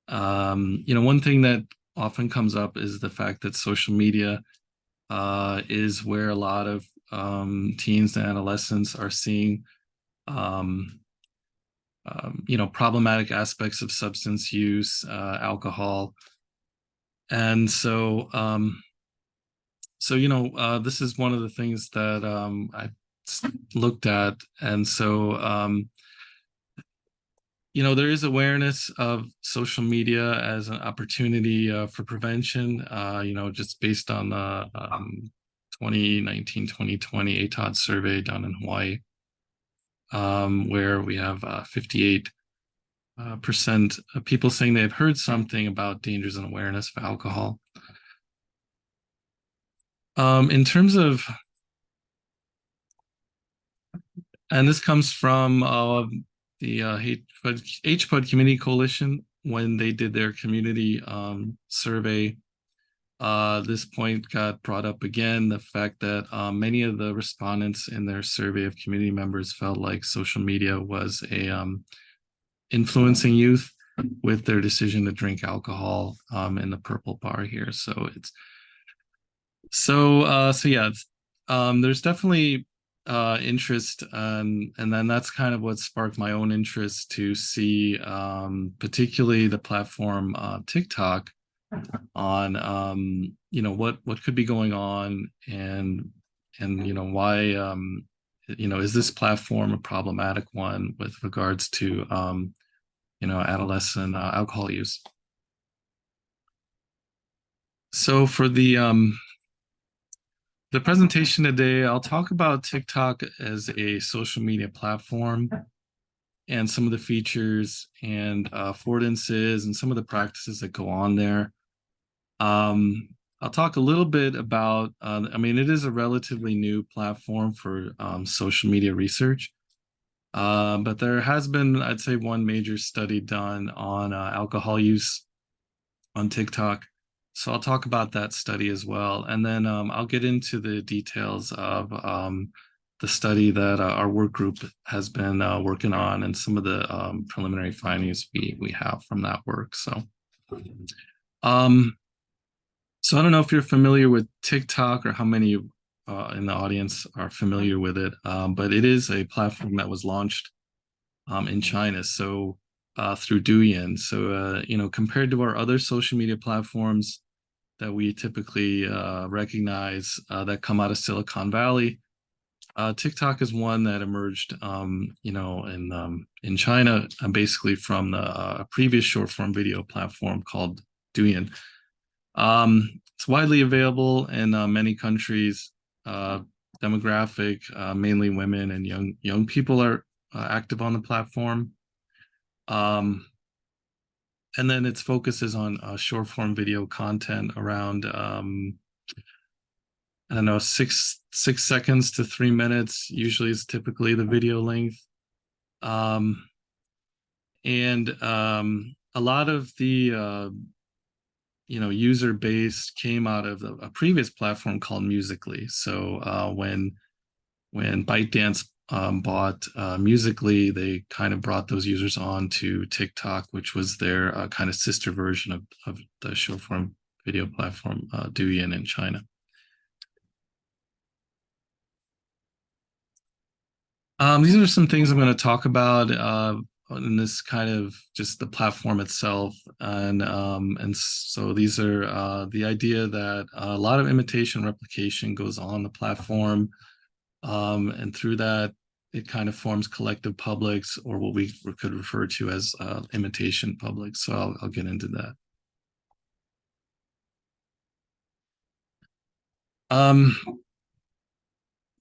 One thing that often comes up is the fact that social media is where a lot of teens and adolescents are seeing problematic aspects of substance use, alcohol. And so this is one of the things that I looked at. And so there is awareness of social media as an opportunity for prevention, just based on the 2019-2020 ATOD survey done in Hawaii, where we have 58% of people saying they've heard something about dangers and awareness of alcohol. In terms of, and this comes from the HPUD Community Coalition, when they did their community survey, this point got brought up again, the fact that many of the respondents in their survey of community members felt like social media was influencing youth with their decision to drink alcohol in the purple bar here. So it's there's definitely interest, and then that's kind of what sparked my own interest to see particularly the platform TikTok on what could be going on, and why is this platform a problematic one with regards to adolescent alcohol use. So for the presentation today, I'll talk about TikTok as a social media platform and some of the features and affordances and some of the practices that go on there. I'll talk a little bit about, it is a relatively new platform for social media research, but there has been, I'd say, one major study done on alcohol use on TikTok. So I'll talk about that study as well. And then I'll get into the details of the study that our work group has been working on and some of the preliminary findings we have from that work. So I don't know if you're familiar with TikTok or how many in the audience are familiar with it, but it is a platform that was launched in China. So through Douyin. So, compared to our other social media platforms that we typically recognize that come out of Silicon Valley, TikTok is one that emerged, in China, basically from the previous short form video platform called Douyin. it's widely available in many countries. Demographic, mainly women and young people are active on the platform. And then its focus is on short form video content around I don't know, 6 seconds to 3 minutes. Usually is typically the video length. A lot of the user base came out of a previous platform called Musically. So when ByteDance bought Musically, they kind of brought those users on to TikTok, which was their kind of sister version of the short form video platform Douyin in China. These are some things I'm going to talk about in this kind of just the platform itself, and so these are the idea that a lot of imitation replication goes on the platform, and through that it kind of forms collective publics, or what we could refer to as imitation publics. So I'll get into that.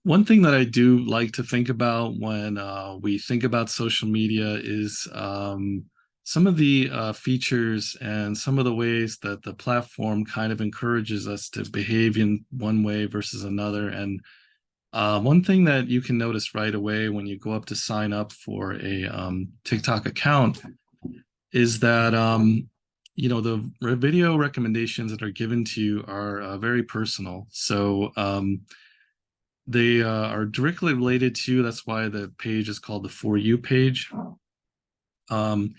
One thing that I do like to think about when we think about social media is some of the features and some of the ways that the platform kind of encourages us to behave in one way versus another. And one thing that you can notice right away when you go up to sign up for a TikTok account is that the video recommendations that are given to you are very personal. So they are directly related to, that's why the page is called the For You page. You're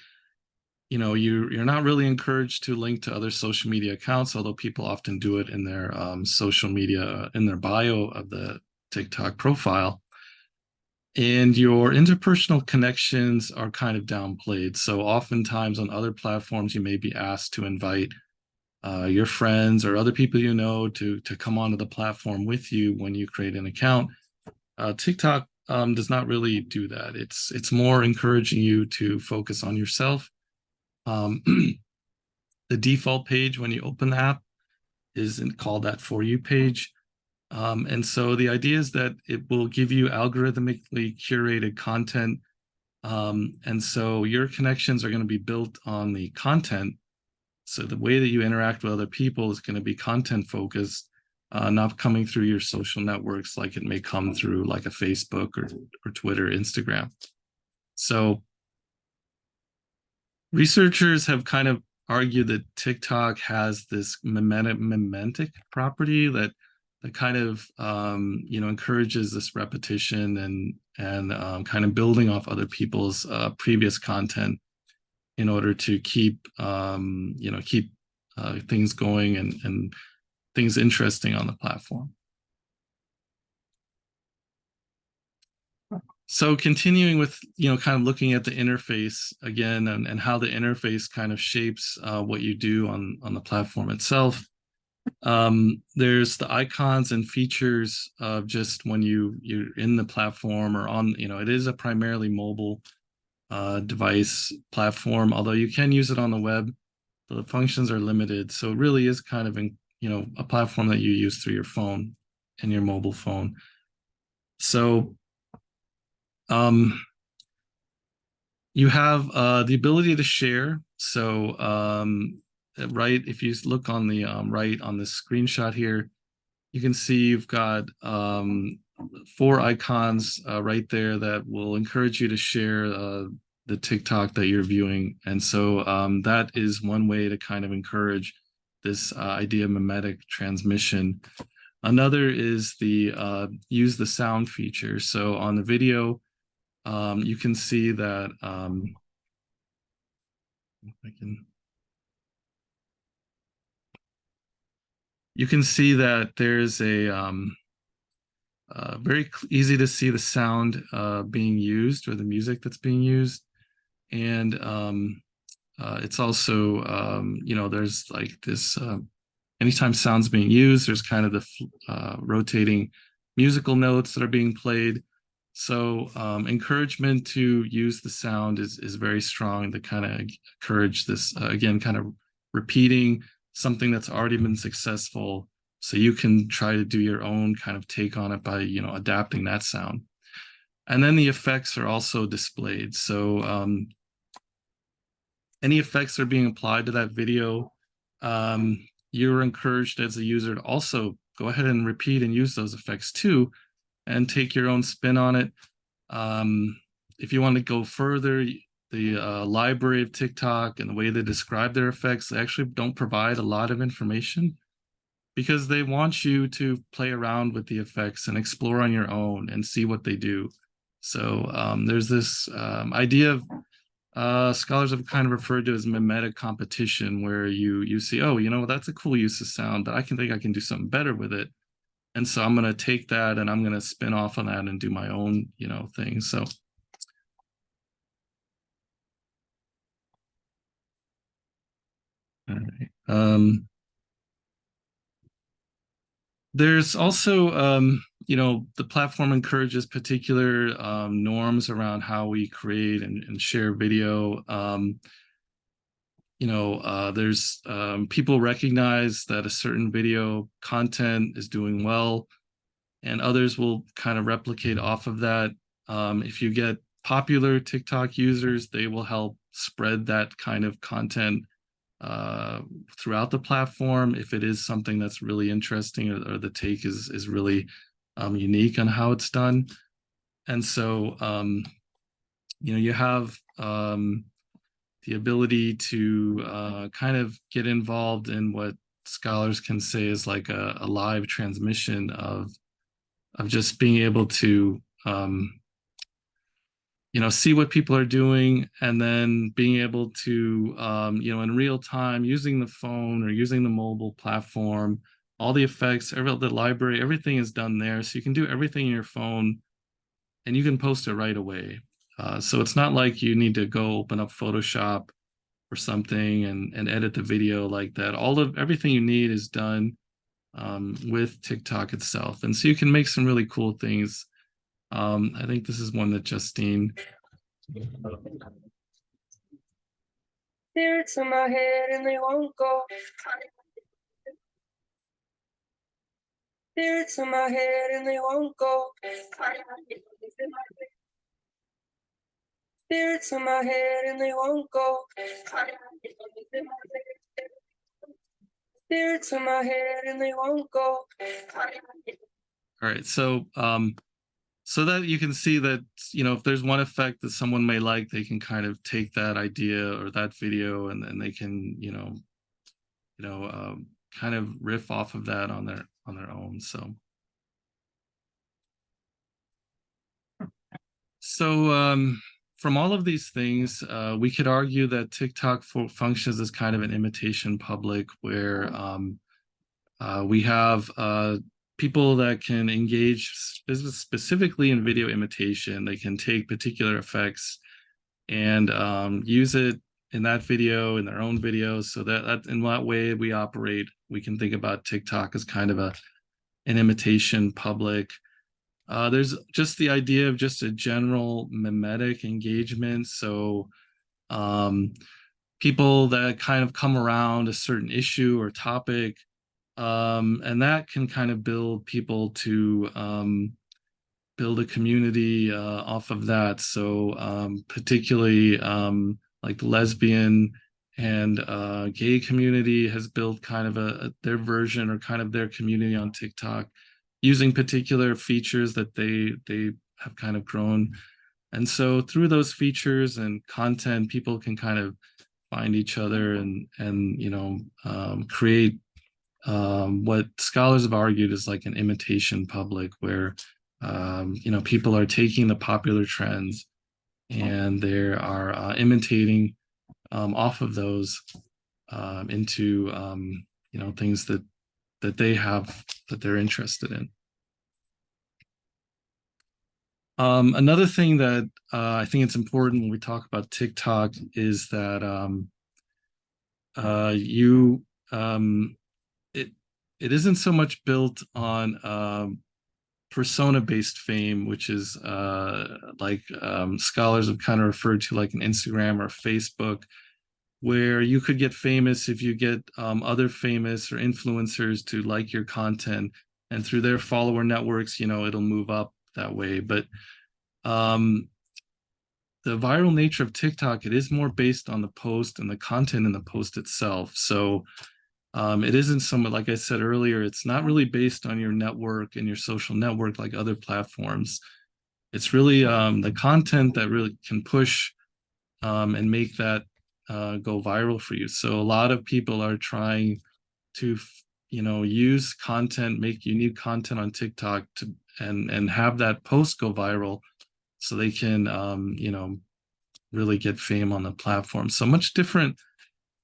not really encouraged to link to other social media accounts, although people often do it in their social media, in their bio of the TikTok profile. And your interpersonal connections are kind of downplayed. So oftentimes on other platforms, you may be asked to invite your friends or other people you know to come onto the platform with you when you create an account. TikTok does not really do that. It's more encouraging you to focus on yourself. The default page when you open the app is called that For You page. And so the idea is that it will give you algorithmically curated content. And so your connections are going to be built on the content. So the way that you interact with other people is going to be content focused, not coming through your social networks like it may come through like a Facebook or Twitter, Instagram. So researchers have kind of argued that TikTok has this mimetic property that kind of encourages this repetition and kind of building off other people's previous content in order to keep things going and things interesting on the platform. So continuing with, kind of looking at the interface again and how the interface kind of shapes what you do on the platform itself. There's the icons and features of just when you're in the platform or on, it is a primarily mobile device platform, although you can use it on the web. The functions are limited, so it really is kind of a platform that you use through your phone and your mobile phone. So you have the ability to share. So right, if you look on the right on this screenshot here, you can see you've got 4 icons right there that will encourage you to share the TikTok that you're viewing. And so that is one way to kind of encourage this idea of mimetic transmission. Another is the use the sound feature. So on the video, you can see that you can see that there's a very easy to see the sound being used or the music that's being used. And it's also, there's like this, anytime sound's being used, there's kind of the rotating musical notes that are being played. So encouragement to use the sound is very strong to kind of encourage this, again, kind of repeating something that's already been successful, so you can try to do your own kind of take on it by, you know, adapting that sound. And then the effects are also displayed. So any effects that are being applied to that video, you're encouraged as a user to also go ahead and repeat and use those effects too, and take your own spin on it. If you want to go further, the library of TikTok and the way they describe their effects, they actually don't provide a lot of information, because they want you to play around with the effects and explore on your own and see what they do. So there's this idea of scholars have kind of referred to as mimetic competition, where you see, oh, you know, that's a cool use of sound, but I think I can do something better with it. And so I'm going to take that and I'm going to spin off on that and do my own, you know, thing. So all right. There's also, you know, the platform encourages particular norms around how we create and share video. You know, there's people recognize that a certain video content is doing well, and others will kind of replicate off of that. If you get popular TikTok users, they will help spread that kind of content throughout the platform if it is something that's really interesting, or the take is really unique on how it's done. And so you know, you have the ability to kind of get involved in what scholars can say is like a live transmission of just being able to you know, see what people are doing, and then being able to, you know, in real time, using the phone or using the mobile platform, all the effects, the library, everything is done there. So you can do everything in your phone and you can post it right away. So it's not like you need to go open up Photoshop or something and edit the video like that. Everything you need is done with TikTok itself. And so you can make some really cool things. I think this is one that Justine. Spirits in my head and they won't go. Spirits in my head and they won't go. Spirits in my head and they won't go. Spirits in my head and they won't go. All right, so so that you can see that, you know, if there's one effect that someone may like, they can kind of take that idea or that video, and then they can, you know, kind of riff off of that on their own. So from all of these things, we could argue that TikTok functions as kind of an imitation public, where we have people that can engage specifically in video imitation. They can take particular effects and use it in that video, in their own videos. So that in that way we operate. We can think about TikTok as kind of an imitation public. There's just the idea of just a general mimetic engagement. So people that kind of come around a certain issue or topic, and that can kind of build people to build a community off of that. So particularly like the lesbian and gay community has built kind of their version or kind of their community on TikTok, using particular features that they have kind of grown. And so through those features and content, people can kind of find each other and you know, create what scholars have argued is like an imitation public, where you know, people are taking the popular trends and they are imitating off of those into you know, things that they have, that they're interested in. Another thing that I think it's important when we talk about TikTok is that it isn't so much built on persona-based fame, which is like scholars have kind of referred to like an Instagram or Facebook, where you could get famous if you get other famous or influencers to like your content, and through their follower networks, it'll move up that way. But the viral nature of TikTok, it is more based on the post and the content in the post itself. So it isn't somewhat, like I said earlier, it's not really based on your network and your social network like other platforms. It's really the content that really can push and make that go viral for you. So a lot of people are trying to, use content, make unique content on TikTok to and have that post go viral, so they can, really get fame on the platform. So much different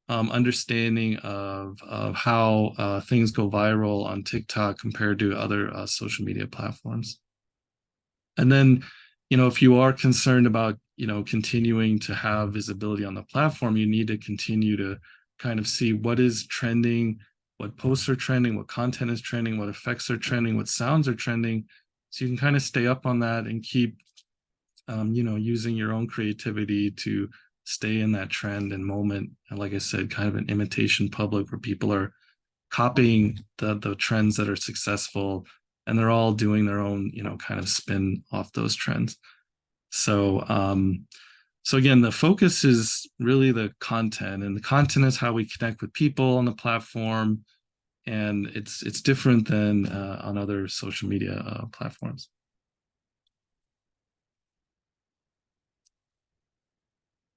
understanding of how things go viral on TikTok compared to other social media platforms. And then, if you are concerned about, continuing to have visibility on the platform, you need to continue to kind of see what is trending, what posts are trending, what content is trending, what effects are trending, what sounds are trending. So you can kind of stay up on that and keep, using your own creativity to stay in that trend and moment. And like I said, kind of an imitation public where people are copying the trends that are successful, and they're all doing their own, kind of spin off those trends. So, so again, the focus is really the content, and the content is how we connect with people on the platform. And it's different than on other social media platforms.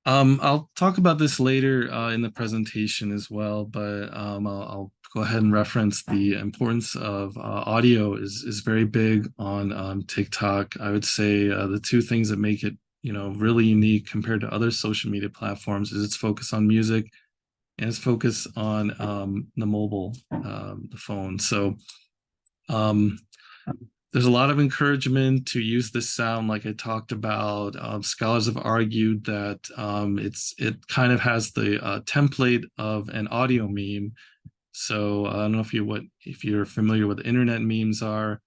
I'll talk about this later in the presentation as well, but I'll go ahead and reference the importance of audio is very big on TikTok. I would say the two things that make it, really unique compared to other social media platforms is its focus on music and its focus on the mobile, the phone. So there's a lot of encouragement to use this sound, like I talked about. Scholars have argued that it kind of has the template of an audio meme. So I don't know if you're familiar with what internet memes are,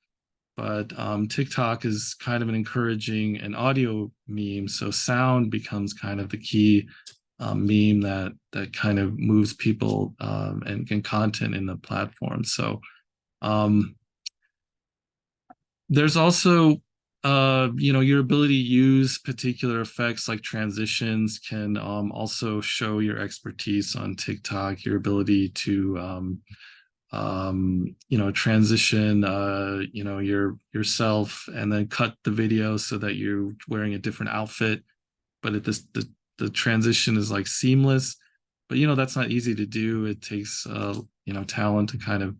but TikTok is kind of encouraging an audio meme. So sound becomes kind of the key meme that kind of moves people and content in the platform. So there's also, your ability to use particular effects like transitions can also show your expertise on TikTok, your ability to, transition, yourself and then cut the video so that you're wearing a different outfit, but the transition is like seamless. But, that's not easy to do. It takes, talent to kind of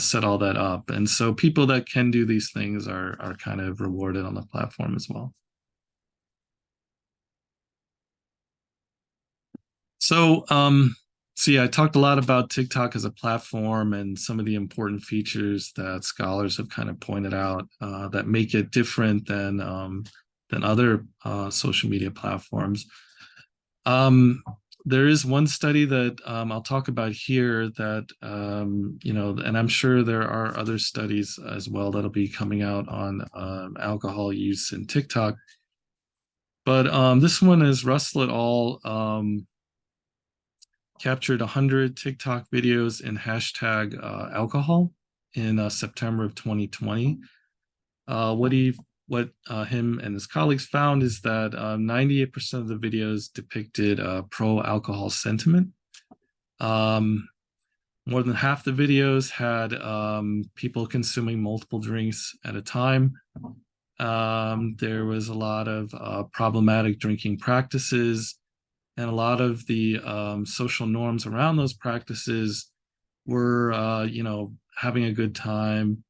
set all that up. And so people that can do these things are kind of rewarded on the platform as well. So, yeah, I talked a lot about TikTok as a platform and some of the important features that scholars have kind of pointed out that make it different than other social media platforms. There is one study that I'll talk about here that, and I'm sure there are other studies as well that'll be coming out on alcohol use in TikTok. But this one is Russell et al. Captured 100 TikTok videos in hashtag alcohol in September of 2020. What him and his colleagues found is that 98% of the videos depicted pro-alcohol sentiment. More than half the videos had people consuming multiple drinks at a time. There was a lot of problematic drinking practices, and a lot of the social norms around those practices were, having a good time,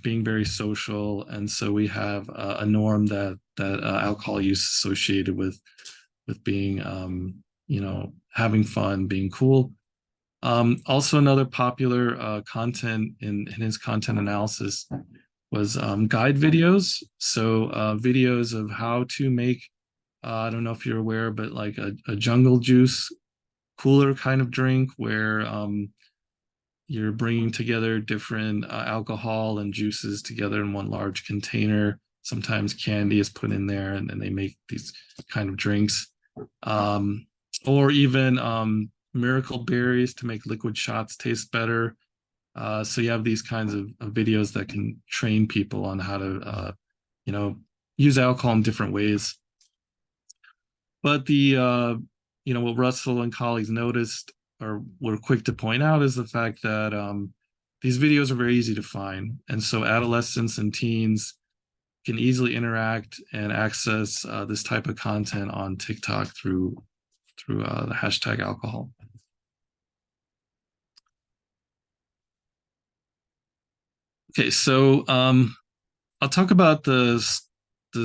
being very social. And so we have a norm that alcohol use associated with being, having fun, being cool. Also, another popular content in his content analysis was guide videos. So videos of how to make, I don't know if you're aware, but like a jungle juice cooler kind of drink where you're bringing together different alcohol and juices together in one large container. Sometimes candy is put in there, and then they make these kind of drinks. or even miracle berries to make liquid shots taste better. So you have these kinds of videos that can train people on how to, use alcohol in different ways. But what Russell and colleagues noticed or were quick to point out is the fact that these videos are very easy to find. And so adolescents and teens can easily interact and access this type of content on TikTok through the hashtag alcohol. Okay, so I'll talk about the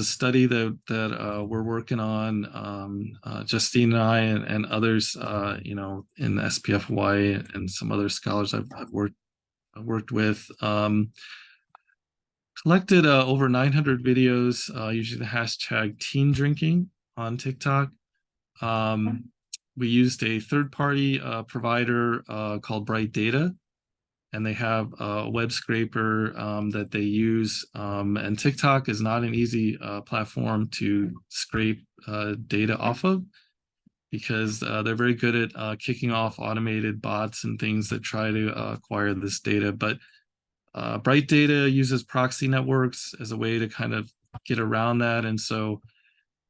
study that we're working on. Justine and I and others, in the SPF Hawaii and some other scholars I've worked with. Collected over 900 videos using the hashtag teen drinking on TikTok. We used a third-party provider called Bright Data, and they have a web scraper that they use. And TikTok is not an easy platform to scrape data off of, because they're very good at kicking off automated bots and things that try to acquire this data. But Bright Data uses proxy networks as a way to kind of get around that. And so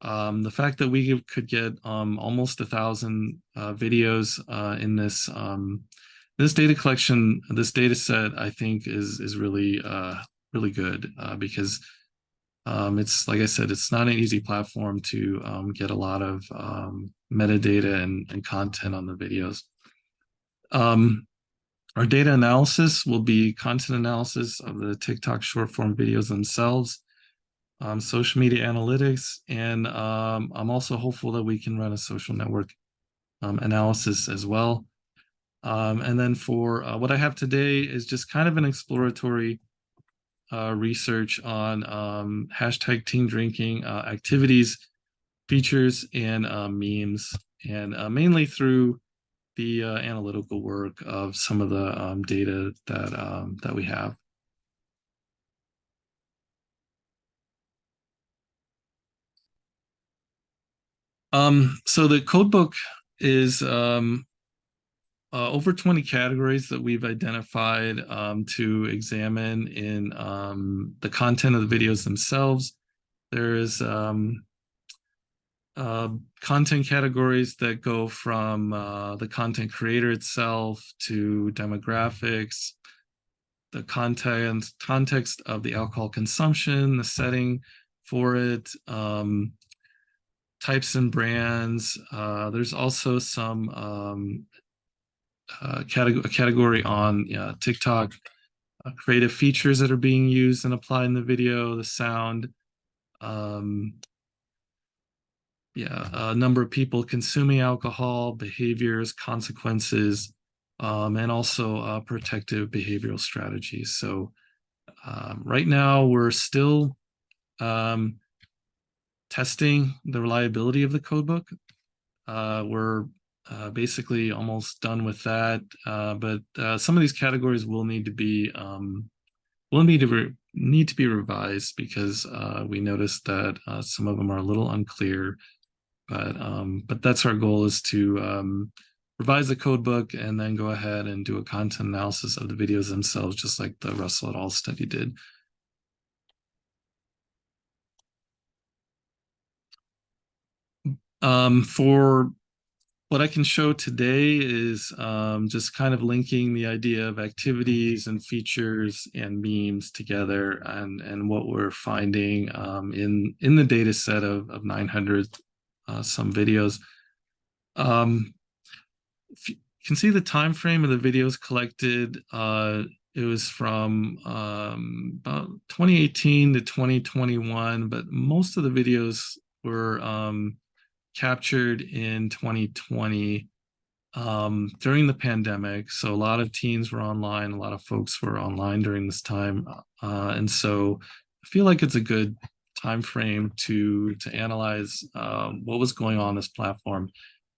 the fact that we could get almost 1,000 videos in this data collection, this data set, I think is really really good because it's, like I said, it's not an easy platform to get a lot of metadata and content on the videos. Our data analysis will be content analysis of the TikTok short form videos themselves, social media analytics, and I'm also hopeful that we can run a social network analysis as well. And then for what I have today is just kind of an exploratory research on hashtag teen drinking activities, features, and memes, and mainly through the analytical work of some of the data that we have. So the codebook is over 20 categories that we've identified to examine in the content of the videos themselves. There is content categories that go from the content creator itself to demographics, the context of the alcohol consumption, the setting for it, types and brands. There's also some category on TikTok, creative features that are being used and applied in the video, the sound, a number of people consuming alcohol, behaviors, consequences, and also protective behavioral strategies. So right now we're still testing the reliability of the codebook. We're basically almost done with that, but some of these categories will need to be revised because we noticed that some of them are a little unclear. But that's our goal, is to revise the codebook and then go ahead and do a content analysis of the videos themselves, just like the Russell et al. Study did. For what I can show today is just kind of linking the idea of activities and features and memes together, and what we're finding in the data set of 900 some videos. If you can see the time frame of the videos collected, it was from about 2018 to 2021, but most of the videos were captured in 2020 during the pandemic. So a lot of teens were online, a lot of folks were online during this time, and so I feel like it's a good time frame to analyze what was going on this platform,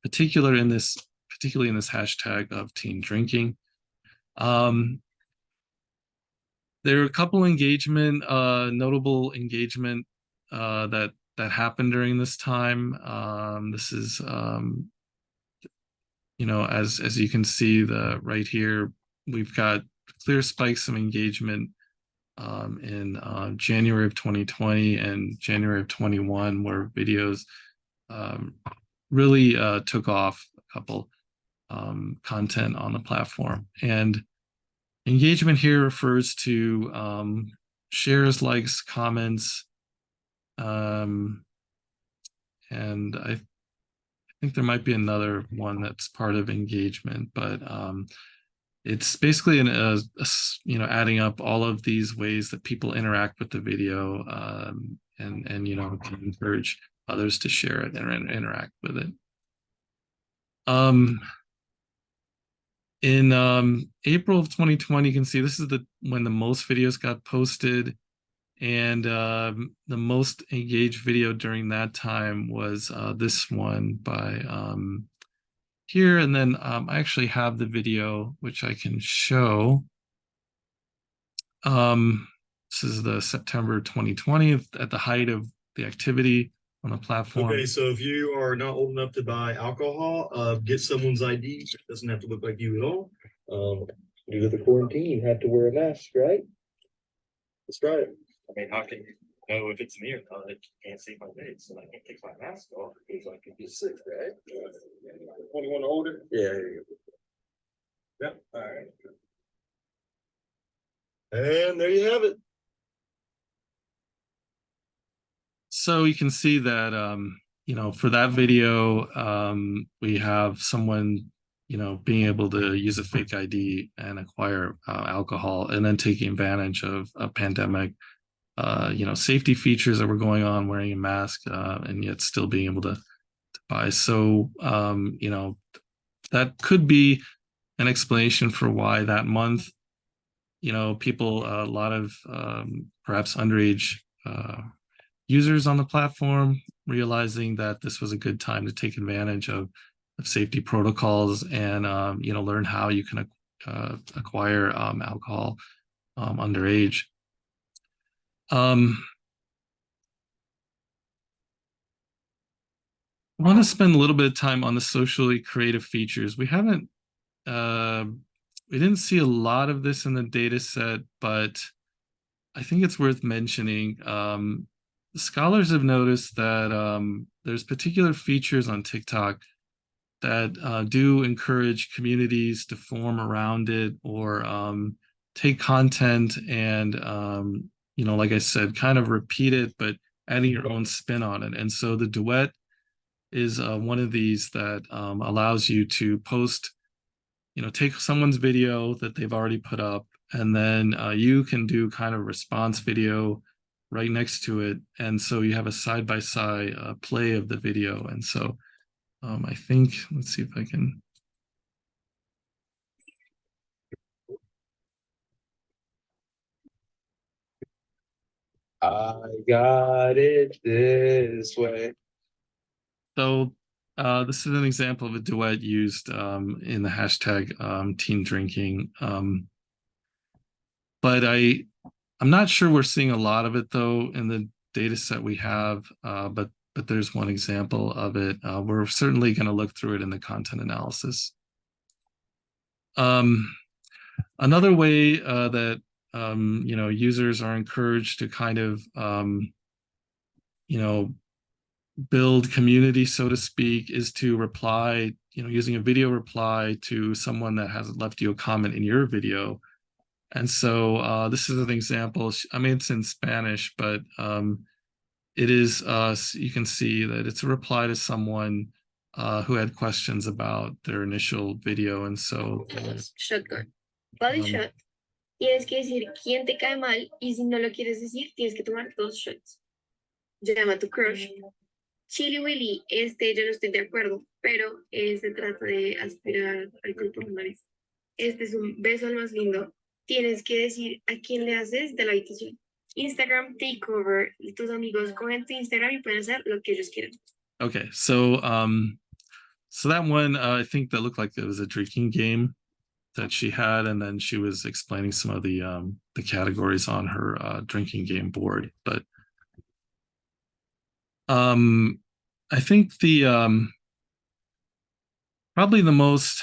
particularly in this hashtag of teen drinking. There are a couple notable engagement that happened during this time. This is you know, as you can see right here, we've got clear spikes of engagement in January of 2020 and January of 21, where videos really took off, a couple content on the platform. And engagement here refers to shares, likes, comments, and I think there might be another one that's part of engagement, but it's basically you know, adding up all of these ways that people interact with the video, and you know, can encourage others to share it and interact with it. In April of 2020, you can see this is when the most videos got posted, and the most engaged video during that time was this one by here. And then I actually have the video which I can show. This is the September 2020 at the height of the activity on the platform. Okay, so if you are not old enough to buy alcohol, get someone's ID. It doesn't have to look like you at all. Due to the quarantine, you have to wear a mask, right? That's right. I mean, how can you know if it's me or not? I can't see my face, and I can't take my mask off because I could be sick, right? 21 or older? Yeah, there you go. Yep, all right. And there you have it. So you can see that, you know, for that video, we have someone, you know, being able to use a fake ID and acquire alcohol, and then taking advantage of a pandemic, you know, safety features that were going on, wearing a mask, and yet still being able to buy. So, you know, that could be an explanation for why that month, you know, people, a lot of perhaps underage users on the platform, realizing that this was a good time to take advantage of safety protocols and you know, learn how you can acquire alcohol underage. I want to spend a little bit of time on the socially creative features. We didn't see a lot of this in the data set, but I think it's worth mentioning. Scholars have noticed that there's particular features on TikTok that do encourage communities to form around it, or take content and, you know, like I said, kind of repeat it, but adding your own spin on it. And so the duet is one of these that allows you to post, you know, take someone's video that they've already put up, and then you can do kind of response video right next to it. And so you have a side-by-side play of the video. And so I think, let's see if I can. I got it this way. So this is an example of a duet used in the hashtag teen drinking. But I'm not sure we're seeing a lot of it though in the data set we have, but there's one example of it. We're certainly going to look through it in the content analysis. Another way that you know, users are encouraged to kind of you know, build community, so to speak, is to reply, you know, using a video reply to someone that has left you a comment in your video. And so this is an example. I mean, it's in Spanish, but it is, you can see that it's a reply to someone who had questions about their initial video. And so Shotgun. Body shot. Tienes que decir quién te cae mal, y si no lo quieres decir, tienes que tomar 2 shots. Llama a tu crush. Chili Willy, yo no estoy de acuerdo, pero se trata de aspirar alcohol por la nariz. Este es un beso al más lindo. Tienes que decir a quién le haces de la habitación. Instagram takeover. Tus amigos cogen tu Instagram y pueden hacer lo que ellos quieran. okay, so so that one, I think that looked like it was a drinking game that she had, and then she was explaining some of the categories on her drinking game board. But I think the Probably the most,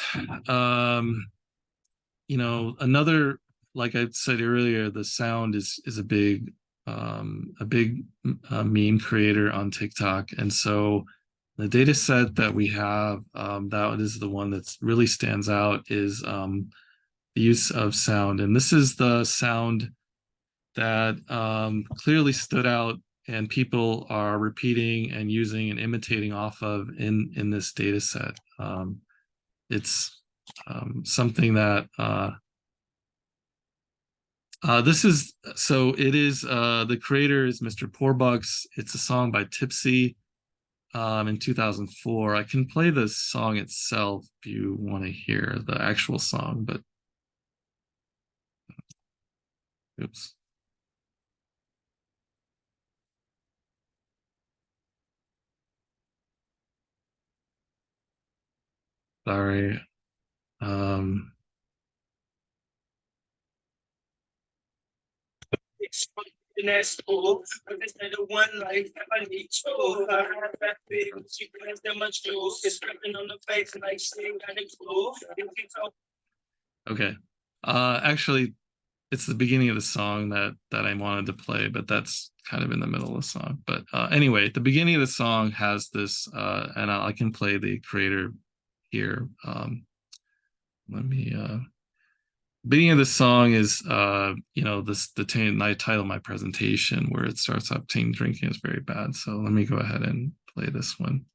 another, like I said earlier, the sound is a big meme creator on TikTok. And so the data set that we have, that is the one that's really stands out, is the use of sound. And this is the sound that clearly stood out and people are repeating and using and imitating off of in this data set. It's something that this is, so it is, the creator is Mr. Poorbucks. It's a song by Tipsy in 2004. I can play the song itself if you want to hear the actual song, but oops. Sorry. Okay. Actually, it's the beginning of the song that I wanted to play, but that's kind of in the middle of the song. But anyway, the beginning of the song has this, and I can play the creator here. Let me. Beginning of the song is, the title of my presentation, where it starts off, "Teen drinking is very bad." So let me go ahead and play this one.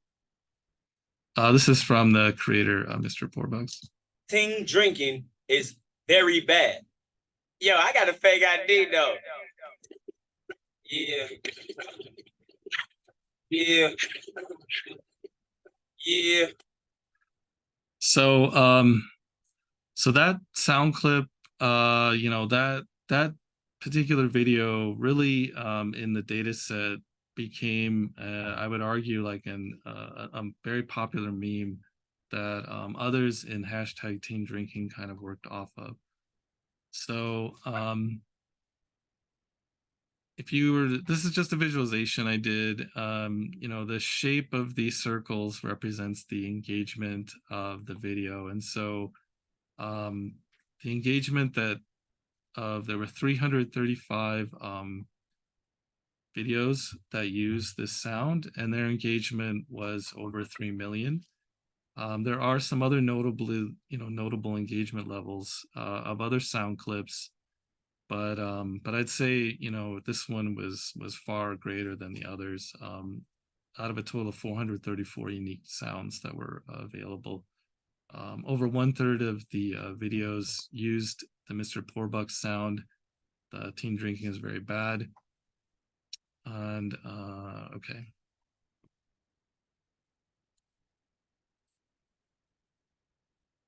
This is from the creator, Mr. Poorbucks. Teen drinking is very bad. Yo, I got a fake ID though. Yeah. Yeah. Yeah. So so that sound clip, that particular video really, in the data set, became, I would argue, like a very popular meme that others in hashtag teen drinking kind of worked off of. So if you were, this is just a visualization I did. The shape of these circles represents the engagement of the video. And so the engagement that there were 335 videos that use this sound, and their engagement was over 3 million. There are some other notable engagement levels of other sound clips, but I'd say this one was far greater than the others. Out of a total of 434 unique sounds that were available, over 1/3 of the videos used the Mr. Poorbucks sound. The teen drinking is very bad. And okay.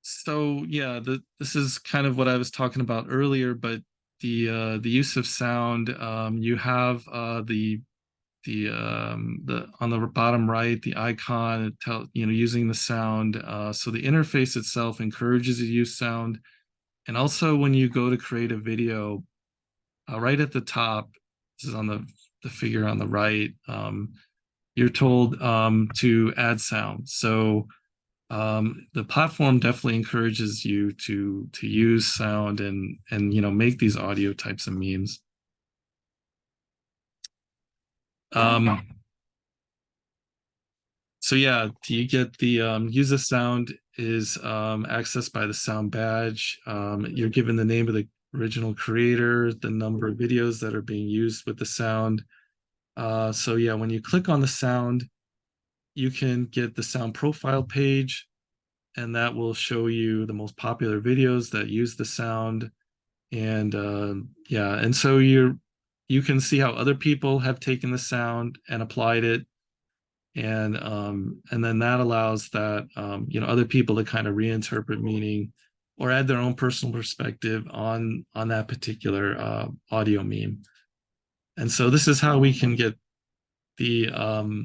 So yeah, this is kind of what I was talking about earlier, but the use of sound, you have the on the bottom right, the icon, using the sound. So the interface itself encourages you to use sound. And also when you go to create a video, right at the top, this is on the figure on the right, you're told to add sound. So the platform definitely encourages you to use sound and make these audio types of memes. So yeah, you get the use of sound is accessed by the sound badge. You're given the name of the original creator, the number of videos that are being used with the sound. So yeah, when you click on the sound, you can get the sound profile page, and that will show you the most popular videos that use the sound. And yeah, and so you can see how other people have taken the sound and applied it. And then that allows that other people to kind of reinterpret meaning or add their own personal perspective on that particular audio meme. And so this is how we can get the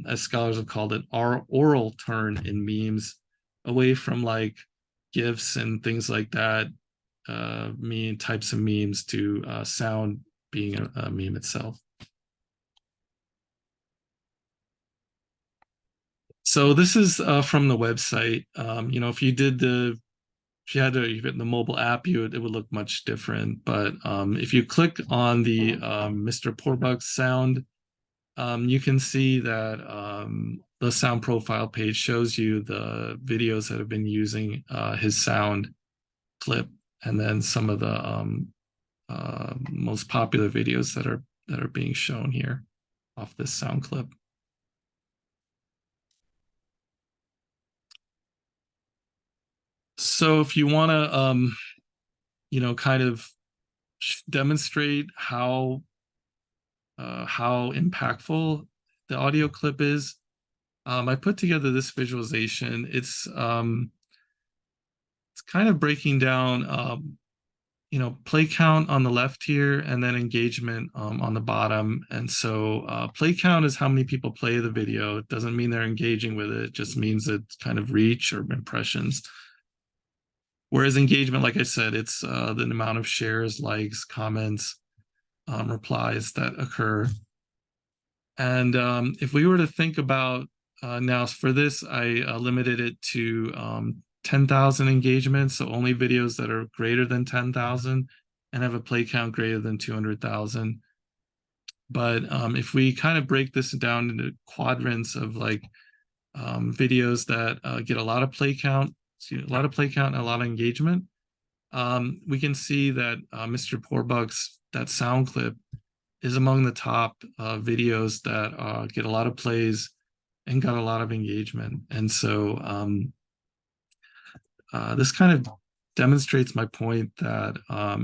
as scholars have called it, our oral turn in memes, away from like GIFs and things like that, types of memes, to sound being a meme itself. So this is from the website. You know, if you had the mobile app, it would look much different. But if you click on the Mr. Porbuck's sound, you can see that the sound profile page shows you the videos that have been using his sound clip, and then some of the most popular videos that are being shown here off this sound clip. So if you want to, you know, kind of demonstrate how impactful the audio clip is, I put together this visualization. It's kind of breaking down, you know, play count on the left here, and then engagement on the bottom. And so play count is how many people play the video. It doesn't mean they're engaging with it. It just means it's kind of reach or impressions. Whereas engagement, like I said, it's the amount of shares, likes, comments, replies that occur. And if we were to think about now for this, I limited it to 10,000 engagements, so only videos that are greater than 10,000 and have a play count greater than 200,000. But if we kind of break this down into quadrants of like videos that get a lot of play count, and a lot of engagement, we can see that Mr. Porbuck's that sound clip is among the top videos that get a lot of plays and got a lot of engagement. And so this kind of demonstrates my point that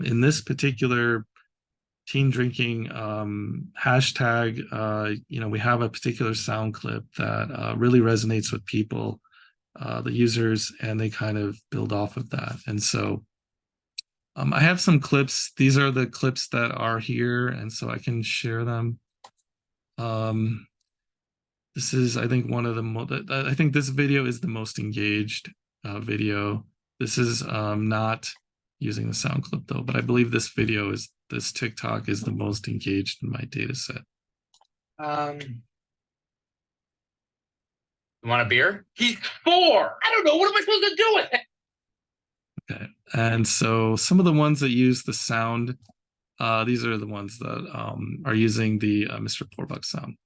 in this particular teen drinking hashtag, you know, we have a particular sound clip that really resonates with people, the users, and they kind of build off of that. And so I have some clips. These are the clips that are here, and so I can share them. This is, I think, one of the I think this video is the most engaged video. This is not using the sound clip though, but I believe this TikTok is the most engaged in my data set. You want a beer? He's 4. I don't know. What am I supposed to do with it? Okay, and so some of the ones that use the sound, these are the ones that are using the Mr. Porbuck sound.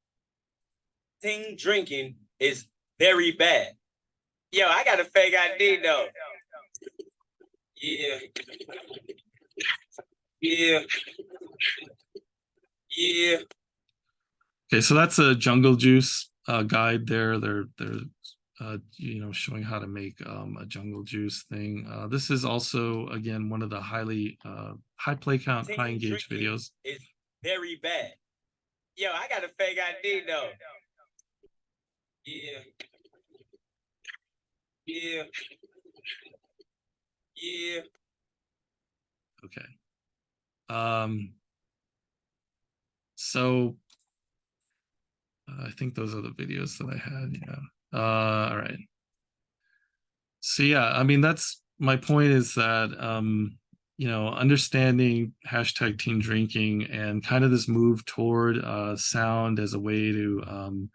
Teen drinking is very bad. Yo, I got a fake ID though. Yeah. Yeah. Yeah. Okay, so that's a Jungle Juice guide there. They're you know, showing how to make a jungle juice thing. This is also, again, one of the high play count, high engaged videos. It's very bad. Yo, I got a fake ID though. Yeah. Yeah. Yeah. Okay. So I think those are the videos that I had. Yeah. All right. So yeah, I mean, that's my point, is that you know, understanding hashtag teen drinking and kind of this move toward sound as a way to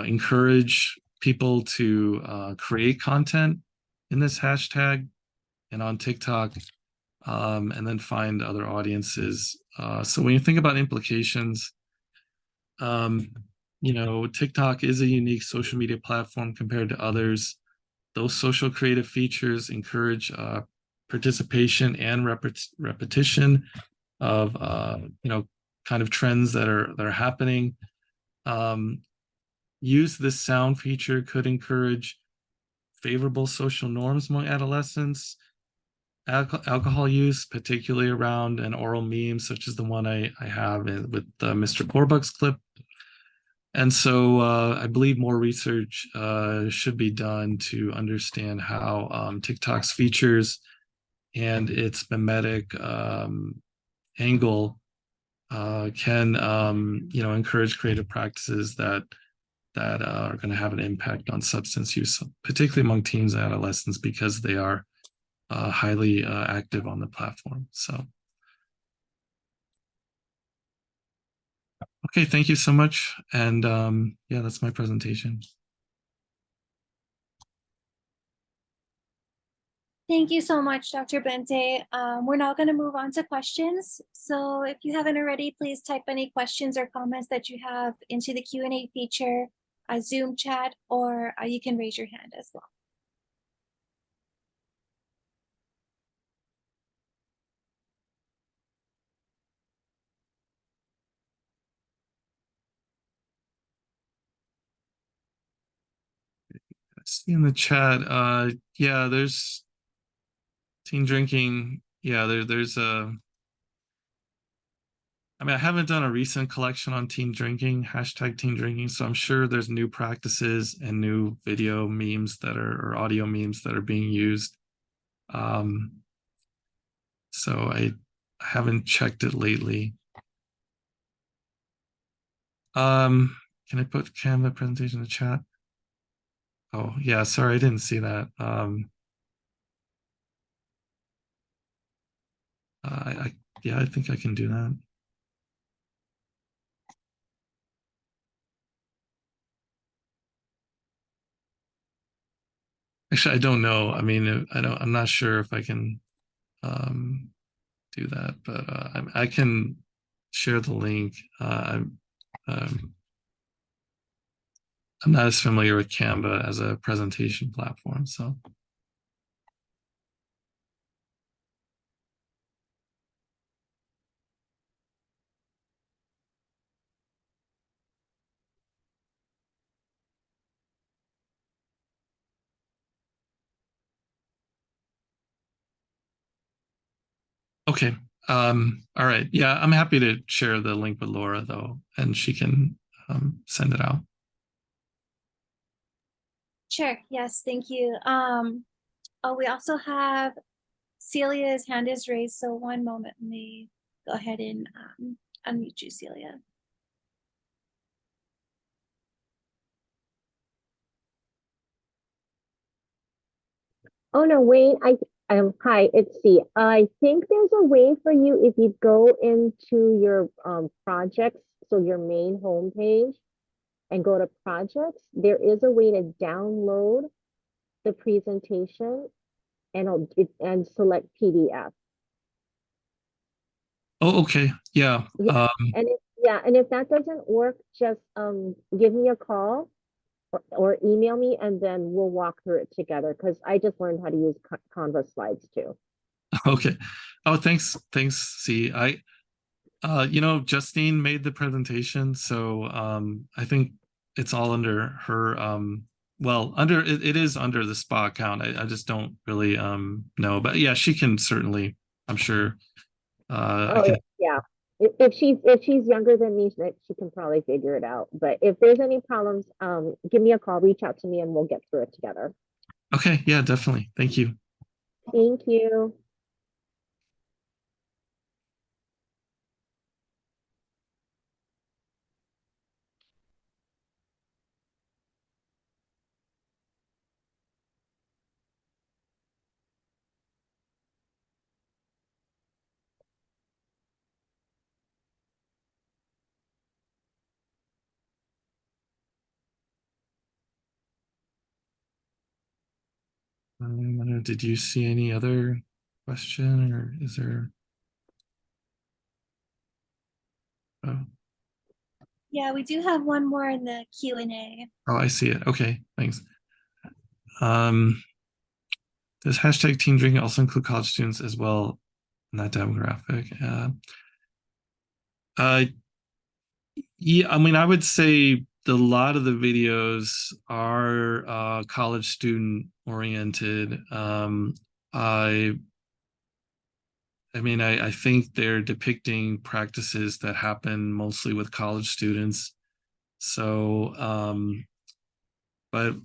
encourage people to create content in this hashtag and on TikTok, and then find other audiences. So when you think about implications, you know, TikTok is a unique social media platform compared to others. Those social creative features encourage participation and repetition of you know, kind of trends that are happening. Use this sound feature could encourage favorable social norms among adolescents. Alcohol use, particularly around an oral meme such as the one I have with Mr. Porbuck's clip. And so I believe more research should be done to understand how TikTok's features and its mimetic angle can you know, encourage creative practices that are going to have an impact on substance use, particularly among teens and adolescents, because they are highly active on the platform. So, okay, thank you so much. And yeah, that's my presentation. Thank you so much, Dr. Bente. We're now going to move on to questions. So if you haven't already, please type any questions or comments that you have into the Q&A feature, Zoom chat, or you can raise your hand as well. I see in the chat, yeah, there's teen drinking. Yeah, there's a, I mean, I haven't done a recent collection on teen drinking, hashtag teen drinking, so I'm sure there's new practices and new video memes that are, or audio memes that are being used. So I haven't checked it lately. Can I put Canva presentation in the chat? Oh, yeah, sorry, I didn't see that. Yeah, I think I can do that. Actually, I don't know. I mean, I'm not sure if I can do that, but I can share the link. I'm not as familiar with Canva as a presentation platform, so. Okay. All right. Yeah, I'm happy to share the link with Laura though, and she can send it out. Sure. Yes. Thank you. Oh, we also have Celia's hand is raised. So one moment, let me go ahead and unmute you, Celia. Oh no, Wayne, hi, it's C. I think there's a way for you if you go into your projects, so your main homepage, and go to projects, there is a way to download the presentation and select PDF. Oh, okay. Yeah. Yeah. And if that doesn't work, just give me a call or email me, and then we'll walk through it together, because I just learned how to use Canva slides too. Okay. Oh, thanks. Thanks. See, Justine made the presentation, so I think it's all under her. Well, it is under the SPA account. I just don't really know, but yeah, she can certainly. I'm sure. I can. Yeah. If she's younger than me, she can probably figure it out. But if there's any problems, give me a call, reach out to me, and we'll get through it together. Okay. Yeah, definitely. Thank you. Thank you. Did you see any other question, or is there? Oh. Yeah, we do have one more in the Q&A. Oh, I see it. Okay, thanks. Does hashtag teen drinking also include college students as well in that demographic? Yeah, I mean, I would say a lot of the videos are college student oriented. I mean, I think they're depicting practices that happen mostly with college students. So, but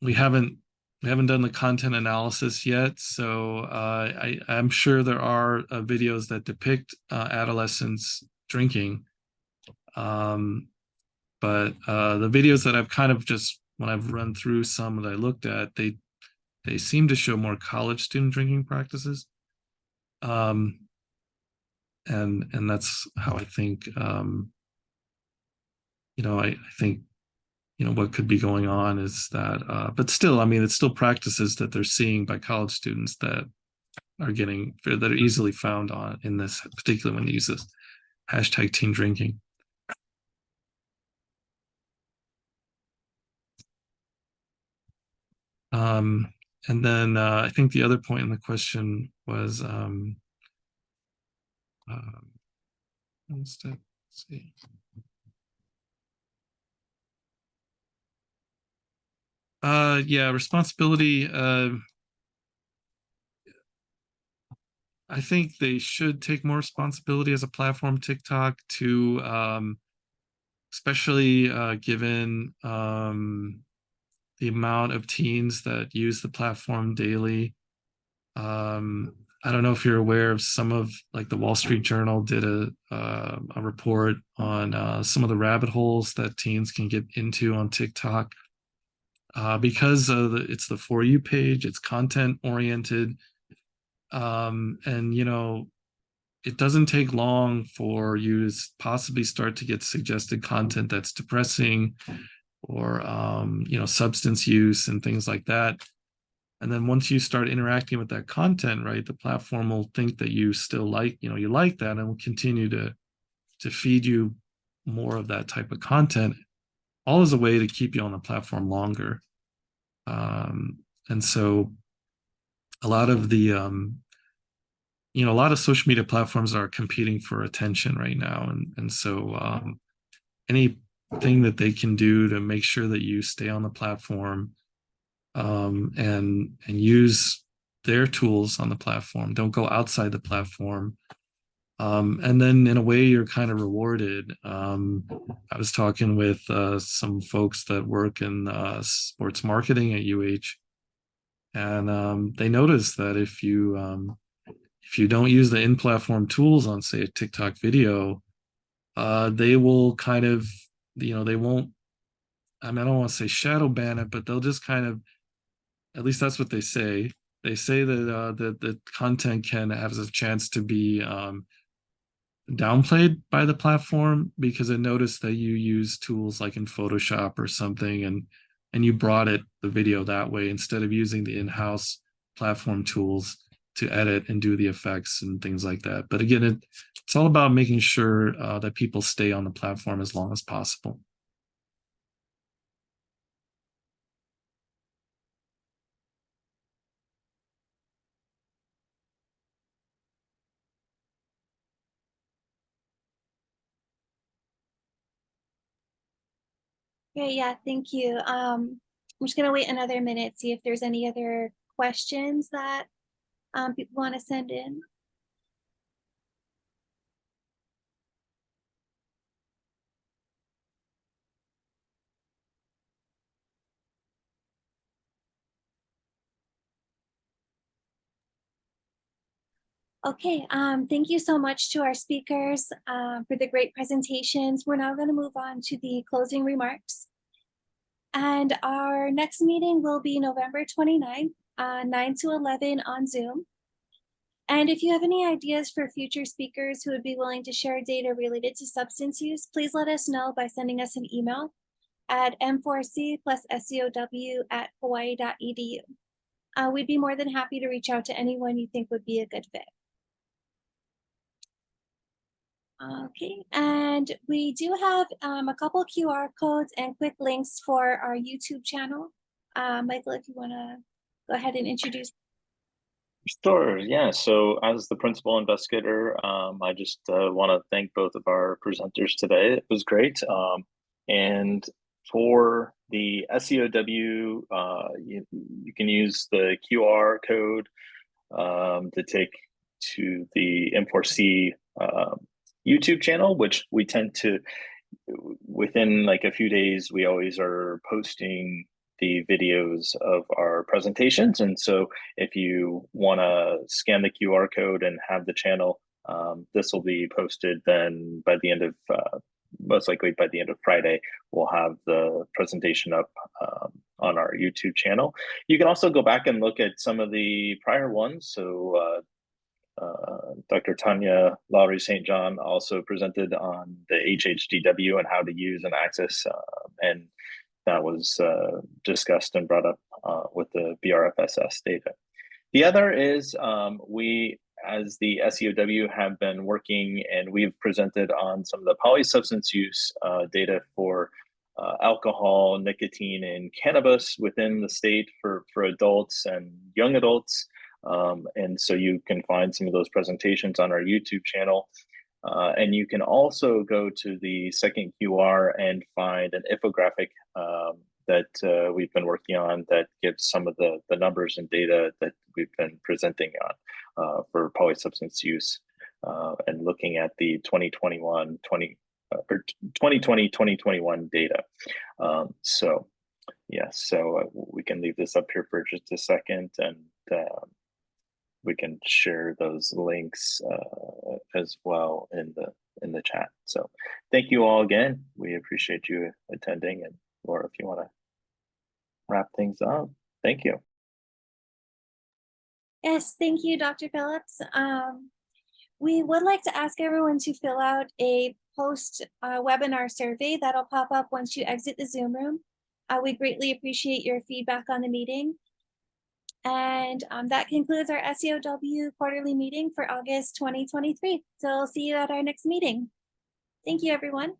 we haven't done the content analysis yet. So I'm sure there are videos that depict adolescents drinking. But the videos that I've kind of just, when I've run through some that I looked at, they seem to show more college student drinking practices. And that's how I think, I think what could be going on is that, but still, I mean, it's still practices that they're seeing by college students that are easily found in this, particularly when they use this hashtag teen drinking. And then I think the other point in the question was, let's see. Yeah, responsibility. I think they should take more responsibility as a platform, TikTok, to especially given the amount of teens that use the platform daily. I don't know if you're aware of some of, like, the Wall Street Journal did a report on some of the rabbit holes that teens can get into on TikTok. Because it's the For You page, it's content oriented. And it doesn't take long for you to possibly start to get suggested content that's depressing, or substance use and things like that. And then once you start interacting with that content, right, the platform will think that you still like, you like that, and will continue to feed you more of that type of content, all as a way to keep you on the platform longer. And so a lot of the a lot of social media platforms are competing for attention right now, and so anything that they can do to make sure that you stay on the platform, and use their tools on the platform, don't go outside the platform, and then in a way you're kind of rewarded. I was talking with some folks that work in sports marketing at UH, and they noticed that if you don't use the in-platform tools on, say, a TikTok video, they will kind of, they won't, I mean, I don't want to say shadow ban it, but they'll just kind of, at least that's what they say. They say that the content can have a chance to be downplayed by the platform, because it noticed that you use tools like in Photoshop or something, and you brought it the video that way instead of using the in-house platform tools to edit and do the effects and things like that. But again, it's all about making sure that people stay on the platform as long as possible. Great, yeah, thank you. I'm just gonna wait another minute, see if there's any other questions that people want to send in. Okay, thank you so much to our speakers for the great presentations. We're now going to move on to the closing remarks. And our next meeting will be November 29th, 9 to 11 on Zoom. And if you have any ideas for future speakers who would be willing to share data related to substance use, please let us know by sending us an email at m4c+seow@hawaii.edu. We'd be more than happy to reach out to anyone you think would be a good fit. Okay, and we do have a couple QR codes and quick links for our YouTube channel. Michael, if you want to go ahead and introduce. Sure, yeah. So as the principal investigator, I just want to thank both of our presenters today. It was great. And for the SEOW, you can use the QR code to take to the M4C YouTube channel, which we tend to, within like a few days, we always are posting the videos of our presentations. And so if you want to scan the QR code and have the channel, this will be posted then by the end of, most likely by the end of Friday, we'll have the presentation up on our YouTube channel. You can also go back and look at some of the prior ones. So Dr. Tanya Lowry St. John also presented on the HHDW and how to use and access and that was discussed and brought up with the BRFSS data. The other is we, as the SEOW, have been working, and we've presented on some of the polysubstance use data for alcohol, nicotine, and cannabis within the state for adults and young adults. And so you can find some of those presentations on our YouTube channel. And you can also go to the second QR and find an infographic that we've been working on that gives some of the numbers and data that we've been presenting on for polysubstance use and looking at the 2020-2021 data. So yes, so we can leave this up here for just a second, and we can share those links as well in the chat. So thank you all again. We appreciate you attending. And Laura, if you want to wrap things up, thank you. Yes, thank you, Dr. Phillips. We would like to ask everyone to fill out a post webinar survey that'll pop up once you exit the Zoom room. We greatly appreciate your feedback on the meeting. And that concludes our SEOW quarterly meeting for August 2023. So I'll see you at our next meeting. Thank you, everyone.